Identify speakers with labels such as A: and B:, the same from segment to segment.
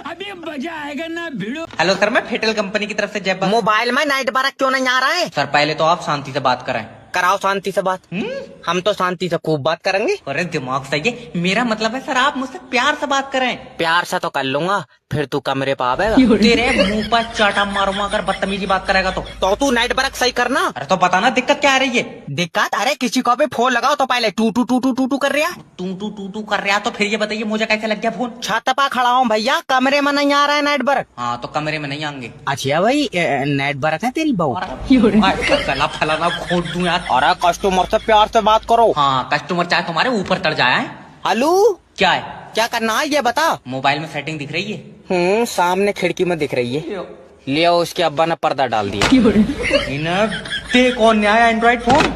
A: अभी मजा आएगा ना भिड़ो।
B: हेलो सर, मैं फेटल कंपनी की तरफ से जय।
C: मोबाइल में नाइट बरक क्यों नहीं आ रहा है?
B: सर पहले तो आप शांति से बात करें।
C: कराओ शांति से बात। हम तो शांति से खूब बात करेंगे।
B: अरे दिमाग सही है, मेरा मतलब है सर आप मुझसे प्यार से बात करें।
C: प्यार से तो कर लूंगा, फिर तू कमरे पे आवेगा।
B: तेरे मुंह पर चाटा मारूंगा अगर बदतमीजी बात करेगा तो
C: तू नाइट बरक सही करना।
B: अरे तो पता ना दिक्कत क्या आ रही है।
C: दिक्कत? अरे किसी को भी फोन लगाओ तो पहले टू टू टू टू टू टू कर रहा।
B: टू कर रहा तो फिर ये बताइए मुझे कैसे लग गया फोन।
C: छत पर खड़ा हूँ भैया, कमरे में नहीं आ रहा है नाइट बरक।
B: हाँ तो कमरे में नहीं आएंगे।
C: अच्छा भाई नाइट बरक है तेरी बहू?
B: गला फैलाना खोद दूं यार।
C: अरे कस्टमर से प्यार से बात करो।
B: हाँ कस्टमर चाहे तुम्हारे ऊपर चढ़ जाए।
C: हेलो,
B: क्या है?
C: क्या करना है ये बता।
B: मोबाइल में सेटिंग दिख रही है।
C: सामने खिड़की में दिख रही है। ले आओ, उसके अब्बा ने पर्दा डाल दिया।
B: कौन नया एंड्रॉइड फोन?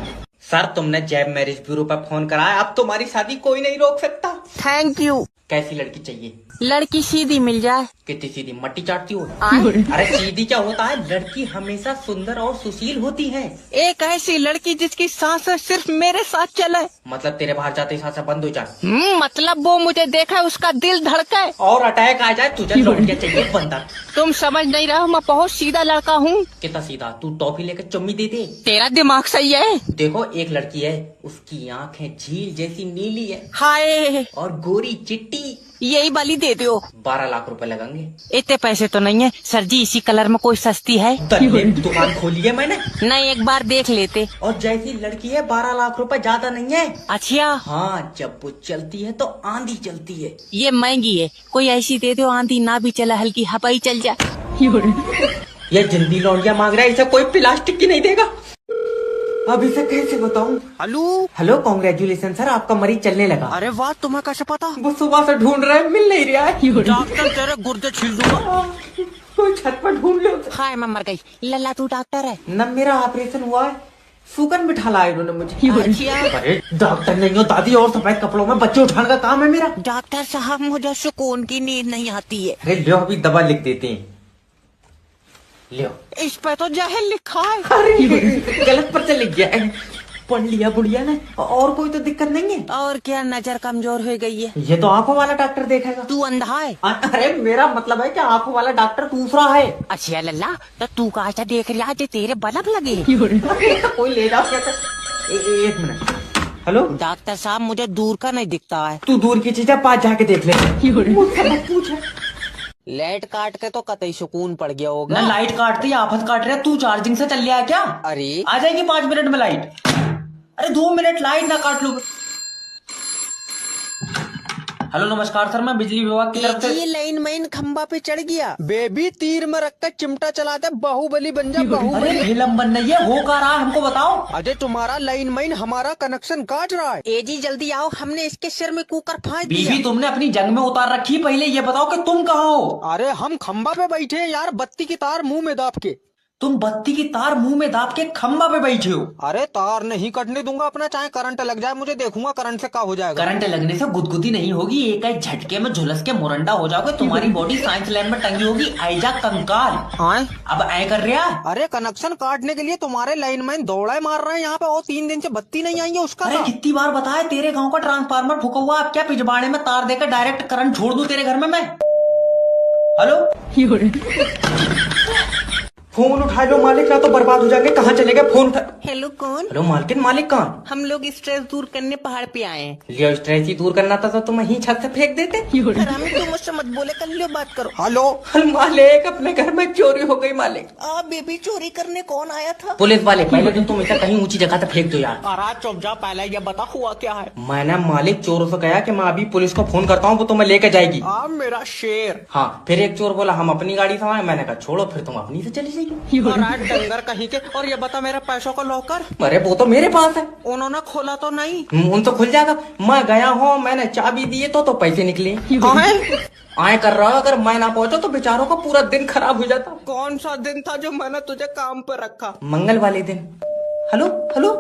B: सर तुमने जैब मैरिज ब्यूरो पर फोन कराया, अब तुम्हारी शादी कोई नहीं रोक सकता।
C: Thank you.
B: कैसी लड़की चाहिए?
C: लड़की सीधी मिल जाए।
B: कितनी सीधी? मट्टी चाटती हो? अरे सीधी क्या होता है, लड़की हमेशा सुंदर और सुशील होती है।
C: एक ऐसी लड़की जिसकी सांसें सिर्फ मेरे साथ चले।
B: मतलब तेरे बाहर जाते ही सांसें बंद हो जाए?
C: मतलब वो मुझे देखा उसका दिल धड़के
B: और अटैक आ जाए। तुझे लौटिया चाहिए बंदा।
C: तुम समझ नहीं रहे हो, मैं बहुत सीधा लड़का हूँ।
B: कितना सीधा? तू टॉफी लेकर चुम्मी दे दे।
C: तेरा दिमाग सही है।
B: देखो एक लड़की है, उसकी आंखें झील जैसी नीली है।
C: हाय,
B: और गोरी चिट्टी।
C: यही वाली दे दो।
B: 12 लाख रुपए लगेंगे।
C: इतने पैसे तो नहीं है सर जी, इसी कलर में कोई सस्ती है?
B: दुकान खोली है मैंने।
C: नहीं, एक बार देख लेते।
B: और जैसी लड़की है 12 लाख रुपए ज्यादा नहीं है।
C: अच्छा
B: हाँ, जब वो चलती है तो आंधी चलती है।
C: ये महंगी है, कोई ऐसी दे दो आंधी ना भी चला, हल्की हवाई चल जाए।
B: ये जिंदी लौंडिया मांग रहा है, इसे कोई प्लास्टिक की नहीं देगा। अब इसे कैसे बताऊं?
C: हेलो
B: हेलो, कांग्रेचुलेशन सर, आपका मरीज चलने लगा।
C: अरे वाह, तुम्हें कैसे पता?
B: वो सुबह से ढूंढ रहे हैं, मिल नहीं रहा है।
C: डॉक्टर तेरे गुर्दे छील दूंगा।
B: कोई छत पर ढूंढ लो।
C: हाय, मैं मर गई। लल्ला तू डॉक्टर है?
B: न मेरा ऑपरेशन हुआ है, सुगन बिठा लाए उन्होंने मुझे।
C: अच्छा।
B: अरे डॉक्टर नहीं हो दादी, और सफेद कपड़ों में बच्चे उठाने का काम है मेरा।
C: डॉक्टर साहब मुझे सुकून की नींद नहीं आती है।
B: अरे लो अभी दवा लिख देते हैं, लो।
C: इस पे तो जहर लिखा है।
B: अरे गलत पर से लिख गया है, पढ़ लिया बुढ़िया ने। और कोई तो दिक्कत नहीं है?
C: और क्या, नजर कमजोर हो गई है।
B: ये तो आंखों वाला डॉक्टर देखेगा।
C: तू अंधा है?
B: अरे मेरा मतलब है कि आंखों वाला डॉक्टर दूसरा है।
C: अच्छा लल्ला, तो तू कहा देख रहा है तेरे बल्ब लगे?
B: कोई ले जाओ क्या? एक मिनट। हेलो
C: डॉक्टर साहब, मुझे दूर का नहीं दिखता है।
B: तू दूर की चीजें पास जाके देख ले। मुझसे मत पूछ।
C: लाइट काट के तो कतई सुकून पड़ गया होगा।
B: ना लाइट काटती आफत काट रहा है। तू चार्जिंग से चल लिया है क्या?
C: अरे
B: आ जाएगी 5 मिनट में लाइट। अरे 2 मिनट लाइट ना काट लो। हेलो नमस्कार सर, मैं बिजली विभाग की तरफ से।
C: ये लाइन माइन खंबा पे चढ़ गया। बेबी तीर में रखकर चिमटा चलाते बाहुबली बन जा। बाहुबली
B: फिल्म बन रही है, हो का रहा है हमको बताओ।
C: अरे तुम्हारा लाइन माइन हमारा कनेक्शन काट रहा है। एजी जल्दी आओ, हमने इसके सिर में कुकर फाड़ दिया।
B: बीवी तुमने अपनी जंग में उतार रखी, पहले ये बताओ कि तुम कहाँ हो?
C: अरे हम खंबा पे बैठे हैं यार, बत्ती की तार मुंह में दाब के।
B: तुम बत्ती की तार मुंह में दाब के खंबा पे बैठे हो?
C: अरे तार नहीं कटने दूंगा अपना, चाहे करंट लग जाए, मुझे देखूंगा करंट से क्या हो जाएगा।
B: करंट लगने से गुदगुदी नहीं होगी, एक एक झटके में झुलस के मुरंडा हो जाओगे। तुम्हारी बॉडी साइंस लैब में टंगी होगी, आइजा कंकाल। अब ऐ कर रहा।
C: अरे कनेक्शन काटने के लिए तुम्हारे लाइन मैन दौड़ा मार रहे हैं यहाँ पे, और 3 दिन से बत्ती नहीं आई है उसका।
B: अरे कितनी बार बताया, तेरे गाँव का ट्रांसफार्मर फूका हुआ, अब क्या पिछवाड़े में तार देकर डायरेक्ट करंट छोड़ दूं तेरे घर में मैं? हेलो फोन उठा लो मालिक, ना तो बर्बाद हो जाएंगे। कहाँ चले गए? फोन।
C: हेलो कौन?
B: हेलो मालकिन, मालिक कहाँ?
C: हम लोग स्ट्रेस दूर करने पहाड़ पे आए हैं।
B: लियो स्ट्रेस ही दूर करना था तो तुम यहीं छत से फेंक देते।
C: हमें तो मुझसे मत बोले, कर लो बात करो। हेलो
B: मालिक, अपने घर में चोरी हो गई मालिक।
C: बेबी चोरी करने कौन आया था?
B: पुलिस वाले। पहले तो तुम इसे कहीं ऊंची जगह से फेंक दो यार।
C: अरे चुप जा, पहले ये बता हुआ क्या है।
B: मैंने मालिक चोरों से कहा कि मैं अभी पुलिस को फोन करता हूँ, वो तुम्हें लेके जाएगी।
C: मेरा शेर।
B: हाँ, फिर एक चोर बोला हम अपनी गाड़ी से आए। मैंने कहा छोड़ो, फिर तुम अपनी से चली जाएगी।
C: डंगर कहीं के। और ये बता, मेरा पैसों का लॉकर?
B: अरे वो तो मेरे पास है।
C: उन्होंने खोला तो नहीं?
B: उन तो खुल जाएगा। मैं गया हूँ, मैंने चाबी दिए तो पैसे निकले। आए कर रहा, अगर मैं ना पहुंचा तो बेचारों का पूरा दिन खराब हो जाता।
C: कौन सा दिन था जो मैंने तुझे काम पर रखा?
B: मंगल वाले दिन। हेलो हेलो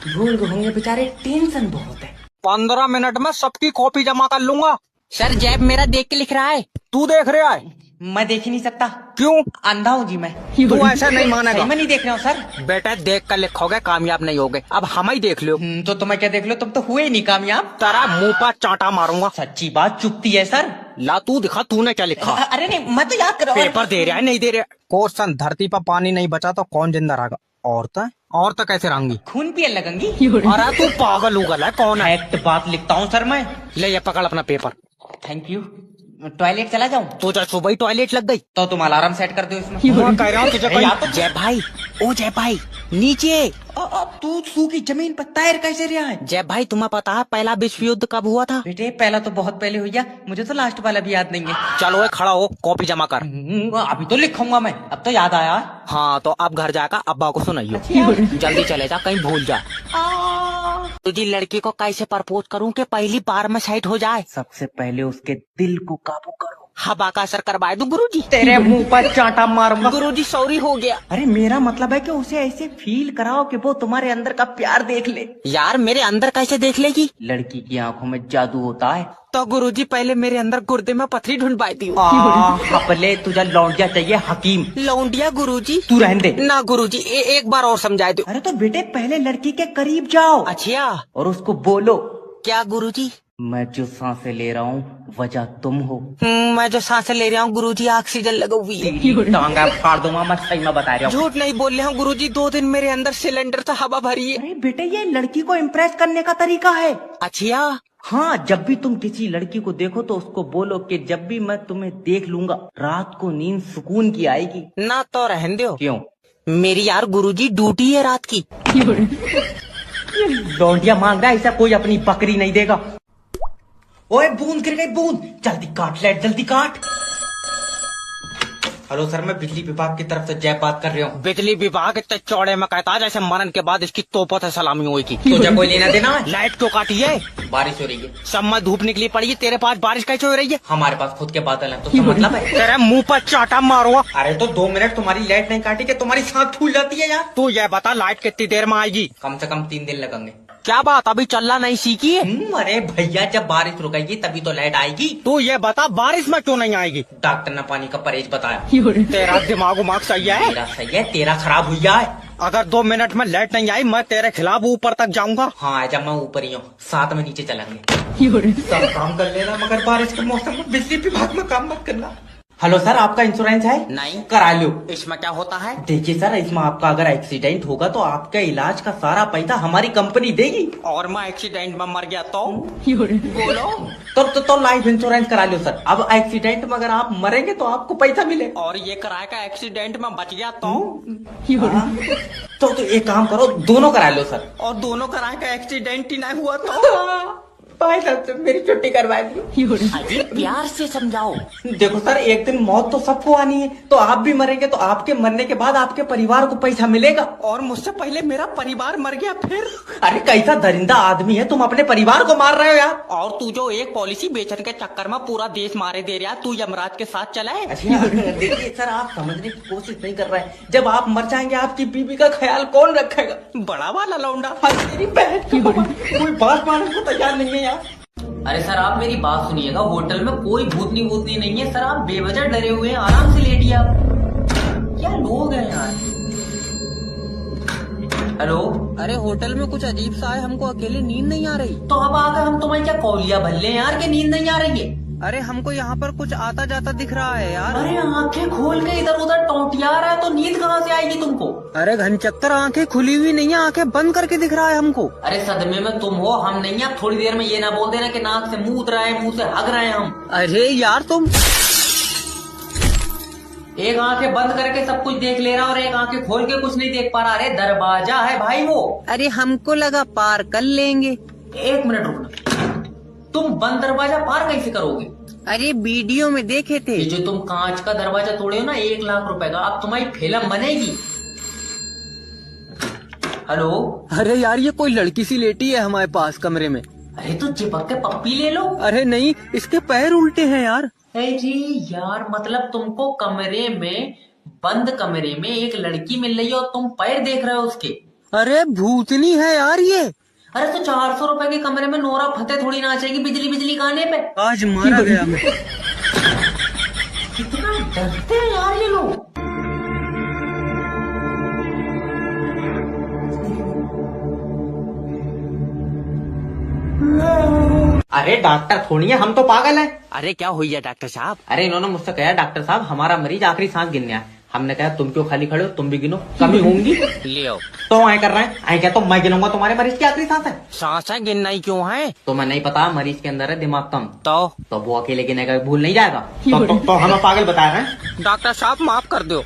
B: भूल गए होंगे बेचारे, टेंशन बहुत है।
C: 15 मिनट में सबकी कॉपी जमा कर लूंगा। सर जैब मेरा देख के लिख रहा है। तू देख रहा है?
B: मैं देख ही नहीं सकता।
C: क्यों?
B: अंधा हूँ जी मैं।
C: तू ऐसा नहीं मानेगा।
B: सही में नहीं देख रहा हूँ सर।
C: बेटा देख कर लिखोगे कामयाब नहीं होगे, अब हम ही देख लो।
B: तो तुम्हें क्या देख लो, तुम तो हुए ही नहीं कामयाब।
C: तेरा मुंह पर चांटा मारूंगा।
B: सच्ची बात चुपती है सर।
C: ला तू दिखा तूने क्या लिखा।
B: अरे नहीं, मैं तो याद कर रहा हूँ।
C: पेपर दे रहा है नहीं दे रहा। क्वेश्चन, धरती पर पानी नहीं बचा तो कौन जिंदा रहेगा? औरतें कैसे रहेंगी?
B: खून पिए लगेंगी।
C: अरे तू पागल उगल है, कौन है?
B: फैक्ट बात लिखता हूँ सर मैं।
C: ले ये पकड़ अपना पेपर।
B: Thank you. टॉयलेट चला जाऊँ?
C: तो जब सुबह ही टॉयलेट लग गई
B: तो तुम अलार्म सेट कर दो इसमें।
C: मैं कह रहा हूँ तुझे
B: या तो
C: जय भाई, ओ जय भाई नीचे।
B: तू सूखी जमीन पर तैर कैसे रहा है?
C: जय भाई तुम्हें पता है पहला विश्व युद्ध कब हुआ था?
B: बेटे पहला तो बहुत पहले हुआ, मुझे तो लास्ट वाला भी याद नहीं है।
C: चलो ये खड़ा हो, कॉपी जमा कर।
B: अभी तो लिखूंगा मैं, अब तो याद आया।
C: हाँ तो अब घर जाकर अब्बा को सुनाइयो। जल्दी चले जा, कहीं भूल जा। तुझी लड़की को कैसे प्रपोज करूं कि पहली बार में साइट हो जाए?
B: सबसे पहले उसके दिल को काबू करो।
C: हवा का असर करवाए दूं गुरुजी?
B: तेरे मुंह पर चांटा मारूंगा।
C: गुरुजी सॉरी हो गया।
B: अरे मेरा मतलब है कि उसे ऐसे फील कराओ कि वो तुम्हारे अंदर का प्यार देख ले।
C: यार मेरे अंदर कैसे देख लेगी?
B: लड़की की आंखों में जादू होता है।
C: तो गुरुजी पहले मेरे अंदर गुर्दे में पथरी ढूंढवाई थी।
B: पहले तुझे लौंडिया चाहिए हकीम।
C: लौंडिया गुरुजी?
B: तू रहने दे
C: ना गुरुजी, एक बार और समझाए दो।
B: अरे तो बेटे पहले लड़की के करीब जाओ।
C: अच्छा
B: और उसको बोलो,
C: क्या गुरुजी?
B: मैं जो सांसें ले रहा हूँ वजह तुम हो।
C: मैं जो सांसें ले रहा हूँ गुरुजी ऑक्सीजन लगा हुई है।
B: टांगा फाड़ दूंगा, मैं सही में बता रहा हूँ।
C: झूठ नहीं बोल रहा हूँ गुरुजी, 2 दिन मेरे अंदर सिलेंडर से हवा भरी है।
B: अरे बेटे ये लड़की को इम्प्रेस करने का तरीका है।
C: अच्छा
B: हाँ, जब भी तुम किसी लड़की को देखो तो उसको बोलो कि जब भी मैं तुम्हें देख लूंगा रात को नींद सुकून की आएगी।
C: ना तो रहने दो।
B: क्यों?
C: मेरी यार गुरुजी ड्यूटी है रात की।
B: लौंडिया मांग रहा है, ऐसा कोई अपनी बकरी नहीं देगा। ओए बूंद गिर गई बूंद, जल्दी काट लाइट, जल्दी काट। हेलो सर, मैं बिजली विभाग की तरफ से जय बात कर रहा हूँ।
C: बिजली विभाग इतने चौड़े में कहता जैसे मरण के बाद इसकी तोपों से सलामी होगी।
B: तुझे कोई लेना देना है?
C: लाइट क्यों काटी है?
B: बारिश हो रही है।
C: सब में धूप निकली पड़ी है, तेरे पास बारिश कैसे हो रही है?
B: हमारे पास खुद के बादल हैं, तो क्या मतलब है?
C: तेरे मुंह पर चाटा मारूंगा।
B: अरे तो 2 मिनट तुम्हारी लाइट नहीं काटी कि तुम्हारी सांस फूल जाती है यार।
C: तू ये बता लाइट कितनी देर में आएगी?
B: कम से कम 3 दिन लगेंगे।
C: क्या बात, अभी चलना नहीं सीखी है?
B: अरे भैया जब बारिश रुकेगी तभी तो लाइट आएगी।
C: तू ये बता बारिश में क्यों नहीं आएगी?
B: डॉक्टर ने पानी का परहेज बताया।
C: तेरा दिमाग उमाग सही है?
B: मेरा सही है, तेरा खराब हुआ है।
C: अगर 2 मिनट में लाइट नहीं आई मैं तेरे खिलाफ ऊपर तक जाऊंगा।
B: हाँ जब मैं ऊपर ही हूँ, साथ में नीचे चलेंगे। सब काम कर लेना मगर बारिश के मौसम में बिजली विभाग में काम मत करना। हेलो सर, आपका इंश्योरेंस है?
C: नहीं।
B: करा लो।
C: इसमें क्या होता है? देखिए
B: सर, इसमें आपका अगर एक्सीडेंट होगा तो आपका इलाज का सारा पैसा हमारी कंपनी देगी।
C: और मैं एक्सीडेंट में मर गया तो? बोलो।
B: तो लाइफ इंश्योरेंस करा लो सर। अब एक्सीडेंट में अगर आप मरेंगे तो आपको पैसा मिलेगा।
C: और ये कराएगा एक्सीडेंट में बच गया तो?
B: तो एक काम करो, दोनों करा लो सर।
C: और दोनों कराएगा एक्सीडेंट ही नहीं हुआ तो?
B: भाई साहब मेरी छुट्टी करवा दी।
C: अरे प्यार से समझाओ।
B: देखो सर, एक दिन मौत तो सबको आनी है, तो आप भी मरेंगे तो आपके मरने के बाद आपके परिवार को पैसा मिलेगा।
C: और मुझसे पहले मेरा परिवार मर गया फिर?
B: अरे कैसा दरिंदा आदमी है, तुम अपने परिवार को मार रहे हो यार।
C: और तू जो एक पॉलिसी बेचने के चक्कर में पूरा देश मारे दे रहा, तू यमराज के साथ चला है?
B: देखिए सर, आप समझने की कोशिश नहीं कर रहे हैं। जब आप मर जाएंगे आपकी बीवी का ख्याल कौन रखेगा?
C: बड़ा वाला लौंडा।
B: मेरी बहन कोई बात मानने को तैयार नहीं है यार।
D: अरे सर आप मेरी बात सुनिएगा, होटल में कोई भूतनी नहीं है सर, आप बेवजह डरे हुए हैं, आराम से लेटिए आप। क्या लोग हैं यार। हेलो।
C: अरे होटल में कुछ अजीब सा है, हमको अकेले नींद नहीं आ रही।
D: तो अब आकर हम तुम्हें क्या कौलिया भल्ले हैं यार कि नींद नहीं आ रही है?
C: अरे हमको यहाँ पर कुछ आता जाता दिख रहा है यार।
D: अरे आंखें खोल के इधर उधर टौटिया रहा है तो नींद कहाँ से आएगी तुमको?
C: अरे घनचक्कर आंखें खुली हुई नहीं है, आंखें बंद करके दिख रहा है हमको।
D: अरे सदमे में तुम हो, हम नहीं है। थोड़ी देर में ये ना बोल देना कि नाक से मुंह रहा है, मुंह से हग रहे हैं हम।
C: अरे यार तुम
D: एक आंखें बंद करके सब कुछ देख ले रहा और एक आंखें खोल के कुछ नहीं देख पा रहा। अरे दरवाजा है भाई वो।
C: अरे हमको लगा पार कर लेंगे।
D: 1 मिनट रुकना, तुम बंद दरवाजा पार कैसे करोगे?
C: अरे वीडियो में देखे थे।
D: ये जो तुम कांच का दरवाजा तोड़े हो ना 1 लाख रुपए का, अब तुम्हारी फिल्म बनेगी। हेलो।
C: अरे यार ये कोई लड़की सी लेटी है हमारे पास कमरे में।
D: अरे तो चिपक के पप्पी ले लो।
C: अरे नहीं, इसके पैर उल्टे हैं यार।
D: अरे यार मतलब तुमको कमरे में, बंद कमरे में एक लड़की मिल रही है और तुम पैर देख रहे हो उसके।
C: अरे भूतनी है यार ये।
D: अरे तो 400 रुपए के कमरे में नोरा फतेह थोड़ी नाचेगी बिजली बिजली गाने पे।
C: आज मारा गया मैं।
D: कितना
B: डरते हैं यार ये लोग। अरे डॉक्टर थोड़ी है, हम तो पागल हैं।
C: अरे क्या हुई है डॉक्टर साहब?
B: अरे इन्होंने मुझसे कहा डॉक्टर साहब हमारा मरीज आखिरी सांस गिनने आया। हमने कहा तुम क्यों खाली खड़े हो, तुम भी गिनो, कमी होंगी।
C: लियो
B: तो आए कर रहे हैं, आए क्या तो मैं गिनूंगा तुम्हारे मरीज की आखिरी सांस है।
C: सांसें गिनना ही क्यों है?
B: तो मैं नहीं पता मरीज के अंदर है दिमाग कम,
C: तो
B: वो अकेले गिनेगा, भूल नहीं जाएगा। तो हमें पागल बता रहे हैं।
C: डॉक्टर साहब माफ कर दो।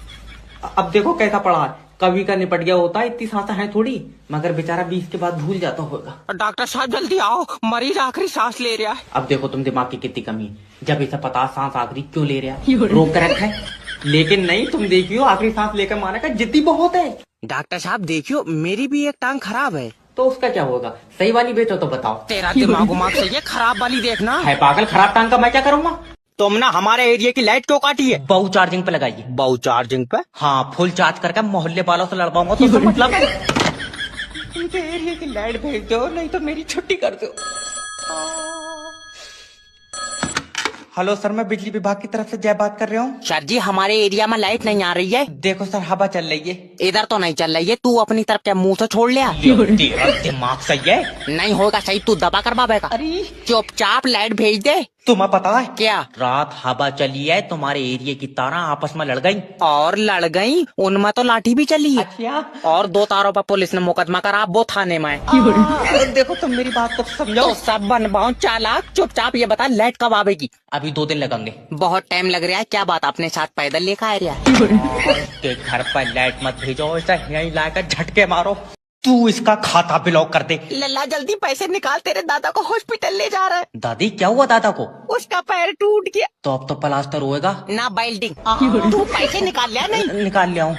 B: अब देखो कैसा पड़ा है, कभी का निपट गया होता है, इतनी सांसें हैं थोड़ी, मगर बेचारा 20 के बाद भूल जाता होगा।
C: डॉक्टर साहब जल्दी आओ, मरीज आखिरी सांस ले रहा है।
B: अब देखो तुम दिमाग की कितनी कमी है, जब इसे पता सांस आखिरी क्यों ले रहा है, रोक कर रखा है। लेकिन नहीं, तुम देखियो आखिरी सांस लेकर मारने का जिद्दी बहुत है।
C: डॉक्टर साहब देखियो मेरी भी एक टांग खराब है।
B: तो उसका क्या होगा, सही वाली बेचो तो बताओ।
C: तेरा दिमाग सही है, खराब वाली देखना
B: है पागल, खराब टांग का मैं क्या करूंगा।
C: तुमने हमारे एरिया की लाइट क्यों काटी है?
B: बहु चार्जिंग पे लगाइए।
C: बहु चार्जिंग पे?
B: हाँ, फुल चार्ज करके मोहल्ले वालों से लड़वाऊंगा तो इसका मतलब है। इनके एरिया की लाइट भेज दो, नहीं तो मेरी छुट्टी कर दो। हेलो सर, मैं बिजली विभाग की तरफ से जय बात कर रहा हूँ।
C: सर जी हमारे एरिया में लाइट नहीं आ रही है।
B: देखो सर, हवा चल रही है।
C: इधर तो नहीं चल रही है, तू अपनी तरफ क्या मुंह से छोड़ लिया?
B: तेरा दिमाग सही है?
C: नहीं होगा सही, तू दबा कर बाबेगा।
B: अरे
C: चुपचाप लाइट भेज दे।
B: तुम्हें पता है
C: क्या?
B: रात हवा चली है, तुम्हारे एरिया की तारा आपस में लड़ गई।
C: और लड़ गई, उनमें तो लाठी भी चली है।
B: अच्छा,
C: और 2 तारों पर पुलिस ने मुकदमा करा, वो थाने में है।
B: देखो तुम मेरी बात को समझो।
C: तो सब बनवाओ चालाक, चुपचाप ये बता लाइट कब आवेगी?
B: अभी 2 दिन लगेंगे।
C: बहुत टाइम लग रहा है, क्या बात अपने साथ पैदल लेकर आ रहा है?
B: के घर पर लाइट मत भेजो, ऐसा यहीं लाकर झटके मारो। तू इसका खाता ब्लॉक कर दे।
C: लल्ला जल्दी पैसे निकाल, तेरे दादा को हॉस्पिटल ले जा रहा है।
B: दादी क्या हुआ दादा को?
C: उसका पैर टूट गया।
B: तो अब तो प्लास्टर होएगा
C: ना बेल्डिंग। तू पैसे निकाल लिया? नहीं
B: निकाल लिया हूँ।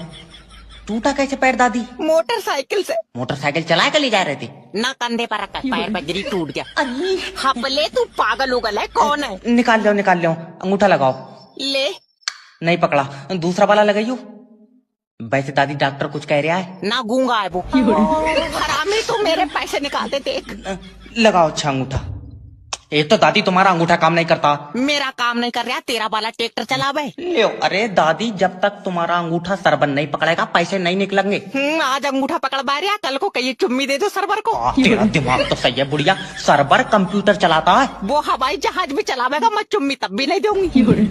B: टूटा कैसे पैर दादी?
C: मोटरसाइकिल से।
B: मोटरसाइकिल चला कर ले जा रहे थे
C: ना, कंधे पर रखा पैर बजरी टूट गया। हपले तू पागल उगल है, कौन है?
B: निकाल लिया, अंगूठा लगाओ।
C: ले
B: नहीं पकड़ा, दूसरा वाला लगाइयो। वैसे दादी डॉक्टर कुछ कह रहा है
C: ना, गूंगा है वो। हरामी, तू मेरे पैसे निकाल दे, देख।
B: लगाओ अच्छा अंगूठा। एक तो दादी तुम्हारा अंगूठा काम नहीं करता।
C: मेरा काम नहीं कर रहा, तेरा वाला ट्रैक्टर चलावे।
B: ले अरे दादी, जब तक तुम्हारा अंगूठा सरबन नहीं पकड़ेगा पैसे नहीं निकलेंगे।
C: आज अंगूठा पकड़वा रहा, कल को कहिए चुम्मी दे दो सरवर को।
B: तेरा दिमाग तो सही है बुढ़िया, सरबर कंप्यूटर चलाता है।
C: वो हवाई जहाज भी चलावेगा, मैं चुम्मी तब भी नहीं दूंगी।
B: मैं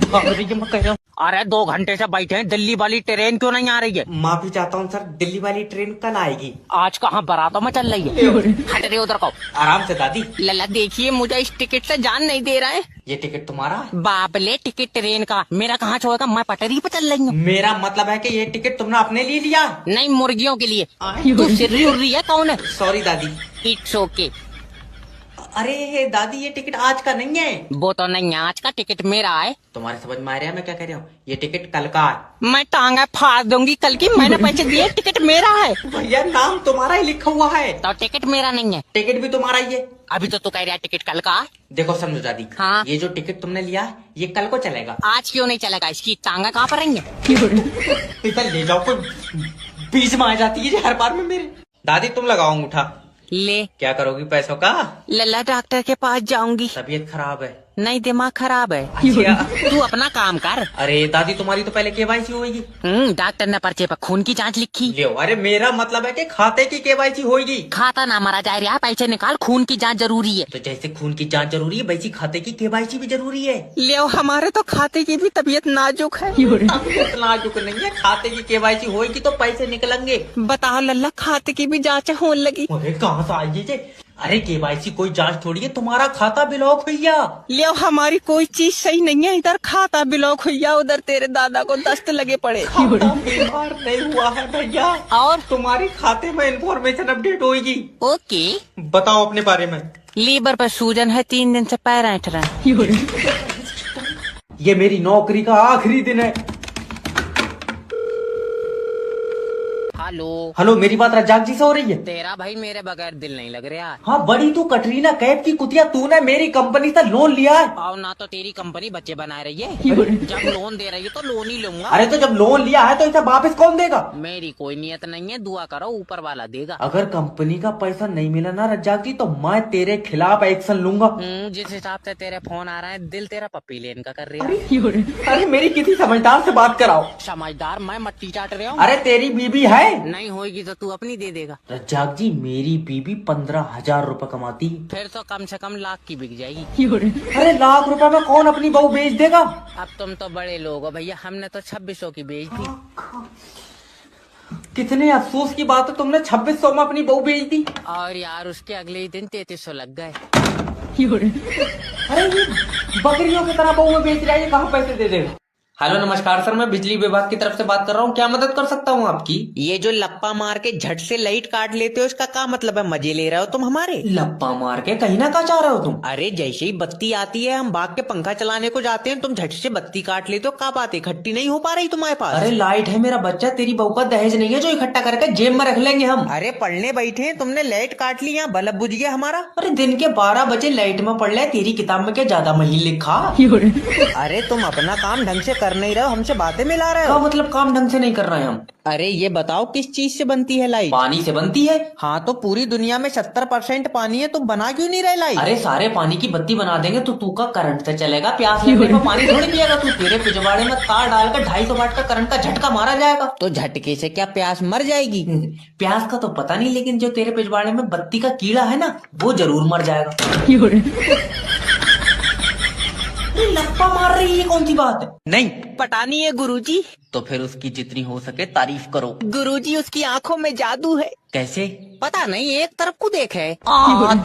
B: कह रहा हूँ।
C: अरे 2 घंटे से बैठे हैं, दिल्ली वाली ट्रेन क्यों नहीं आ रही है?
B: माफी चाहता हूँ सर, दिल्ली वाली ट्रेन कल आएगी।
C: आज कहाँ बारातों में चल रही है? हट रहे उधर को।
B: आराम से दादी।
C: लल्ला देखिए, मुझे इस टिकट से जान नहीं दे रहा है।
B: ये टिकट तुम्हारा है?
C: बाबले टिकट ट्रेन का, मेरा कहाँ छोड़ेगा, मैं पटरी पे चल रही हूँ।
B: मेरा मतलब है कि ये टिकट तुमने अपने लिए लिया?
C: नहीं, मुर्गियों के लिए। तू सिर्री उर्री है, कौन है?
B: सॉरी दादी।
C: It's okay.
B: अरे दादी, ये टिकट आज का नहीं है।
C: वो तो नहीं, आज का टिकट मेरा है।
B: तुम्हारे समझ में आ रहा है मैं क्या कह रहा हूँ? ये टिकट कल का है।
C: मैं टांगा फाड़ दूंगी कल की, मैंने पैसे दिए, टिकट मेरा है।
B: भैया नाम तुम्हारा ही लिखा हुआ है।
C: तो टिकट मेरा नहीं है।
B: टिकट भी तुम्हारा ही है।
C: अभी तो तू कह रहा है टिकट कल का है।
B: देखो समझो दादी,
C: हाँ?
B: ये जो टिकट तुमने लिया है ये कल को चलेगा।
C: आज क्यों नहीं चलेगा? इसकी टांगा कहाँ पर रहेंगे?
B: इधर ले जाओ, कोई बीच में आ जाती है हर बार में मेरे। दादी तुम लगाओ अंगूठा।
C: ले।
B: क्या करोगी पैसों का?
C: लल्ला डॉक्टर के पास जाऊंगी।
B: तबीयत खराब है?
C: नहीं, दिमाग खराब है।
B: अच्छा।
C: तू अपना काम कर।
B: अरे दादी, तुम्हारी तो पहले केवाईसी होगी।
C: डॉक्टर ने पर्चे पर खून की जांच लिखी।
B: ले अरे मेरा मतलब है कि खाते की केवाईसी होगी।
C: खाता ना मारा जाए रहा, पैसे निकाल, खून की जांच जरूरी है।
B: तो जैसे खून की जांच जरूरी है, वैसी खाते की केवाईसी भी जरूरी है।
C: ले हमारे तो खाते की भी तबीयत नाजुक है।
B: तबीयत नाजुक नहीं है, खाते की केवाईसी होगी तो पैसे निकलेंगे।
C: बताओ लल्ला, खाते की भी जांच होने लगी।
B: अरे कहाँ से आई ये? अरे केवाईसी कोई जांच थोड़ी है, तुम्हारा खाता ब्लॉक हुआ।
C: ले हमारी कोई चीज सही नहीं है, इधर खाता ब्लॉक हुआ, उधर तेरे दादा को दस्त लगे पड़े।
B: खाता बीमार नहीं हुआ है भैया,
C: और
B: तुम्हारी खाते में इंफॉर्मेशन अपडेट होगी।
C: ओके,
B: बताओ अपने बारे में।
C: लीवर पर सूजन है, 3 दिन से पैर ऐंठ रहा है।
B: ये मेरी नौकरी का आखिरी दिन है।
C: हेलो।
B: हेलो, मेरी बात रज्जाक जी से हो रही है?
C: तेरा भाई मेरे बगैर दिल नहीं लग रहा।
B: हाँ, बड़ी तू कटरीना कैफ की कुतिया, तूने मेरी कंपनी से लोन लिया है।
C: और ना तो तेरी कंपनी बच्चे बना रही है। जब लोन दे रही है तो लोन ही लूंगा।
B: अरे तो जब लोन लिया है तो इसे वापस कौन देगा?
C: मेरी कोई नियत नहीं है, दुआ करो ऊपर वाला देगा।
B: अगर कंपनी का पैसा नहीं मिला ना रज्जाक जी, तो मैं तेरे खिलाफ एक्शन लूंगा।
C: जिस हिसाब से तेरे फोन आ रहा है, दिल तेरा पप्पी लेन का कर रही है।
B: अरे मेरी किसी समझदार से बात कराओ।
C: समझदार मैं मट्टी चाट रहा हूँ।
B: अरे तेरी बीबी है?
C: नहीं होगी तो तू अपनी दे देगा।
B: रज्जाक जी, मेरी बीबी 15,000 रुपए कमाती है।
C: फिर तो कम से कम लाख की बिक जाएगी।
B: अरे लाख रुपए में कौन अपनी बहू बेच देगा?
C: अब तुम तो बड़े लोग हो भैया, हमने तो 2600 की बेच दी।
B: कितने अफसोस की बात है, तुमने 2600 में अपनी बहू बेच दी।
C: और यार उसके अगले ही दिन 3300 लग गए।
B: अरे ये बकरियों की तरह बहू में बेच रहा है, ये कहाँ पैसे दे देगा? हेलो नमस्कार सर, मैं बिजली विभाग की तरफ से बात कर रहा हूँ, क्या मदद कर सकता हूँ आपकी?
C: ये जो लप्पा मार के झट से लाइट काट लेते हो, इसका क्या मतलब है? मजे ले रहे हो तुम हमारे?
B: लप्पा मार के कहीं ना कहाँ जा रहे हो तुम?
C: अरे जैसे ही बत्ती आती है, हम भाग के पंखा चलाने को जाते हैं, तुम झट से बत्ती काट लेते हो। क्या बात है, इकट्ठी नहीं हो पा रही तुम्हारे पास?
B: अरे लाइट है मेरा बच्चा, तेरी बहू का दहेज नहीं है जो इकट्ठा करके जेब में रख लेंगे हम।
C: अरे पढ़ने बैठे हैं, तुमने लाइट काट ली, यहाँ बल्ब बुझ गया हमारा।
B: अरे दिन के 12 बजे लाइट में पढ़ ले, तेरी किताब में क्या ज्यादा महीन लिखा?
C: अरे तुम अपना काम ढंग से कर नहीं रहे हो, हमसे बातें मिला रहे हो।
B: मतलब काम ढंग से नहीं कर रहे हैं हम।
C: अरे ये बताओ किस चीज से बनती है लाइट?
B: पानी से बनती है।
C: हाँ तो पूरी दुनिया में 70% पानी है, तुम बना क्यों नहीं रहे लाइट?
B: अरे सारे पानी की बत्ती बना देंगे तो तू का करंट से चलेगा, प्यास लगने पर पानी थोड़ी पिएगा तू। तेरे पिछवाड़े में तार डालकर 250 वाट का करंट का झटका मारा जाएगा।
C: तो झटके से क्या प्यास मर जाएगी?
B: प्यास का तो पता नहीं, लेकिन जो तेरे पिछवाड़े में बत्ती का कीड़ा है ना, वो जरूर मर जाएगा। लप्पा मार रही है, कौन सी बात है?
C: नहीं पटानी है गुरुजी।
B: तो फिर उसकी जितनी हो सके तारीफ करो।
C: गुरुजी उसकी आंखों में जादू है।
B: कैसे?
C: पता नहीं, एक तरफ को देखे।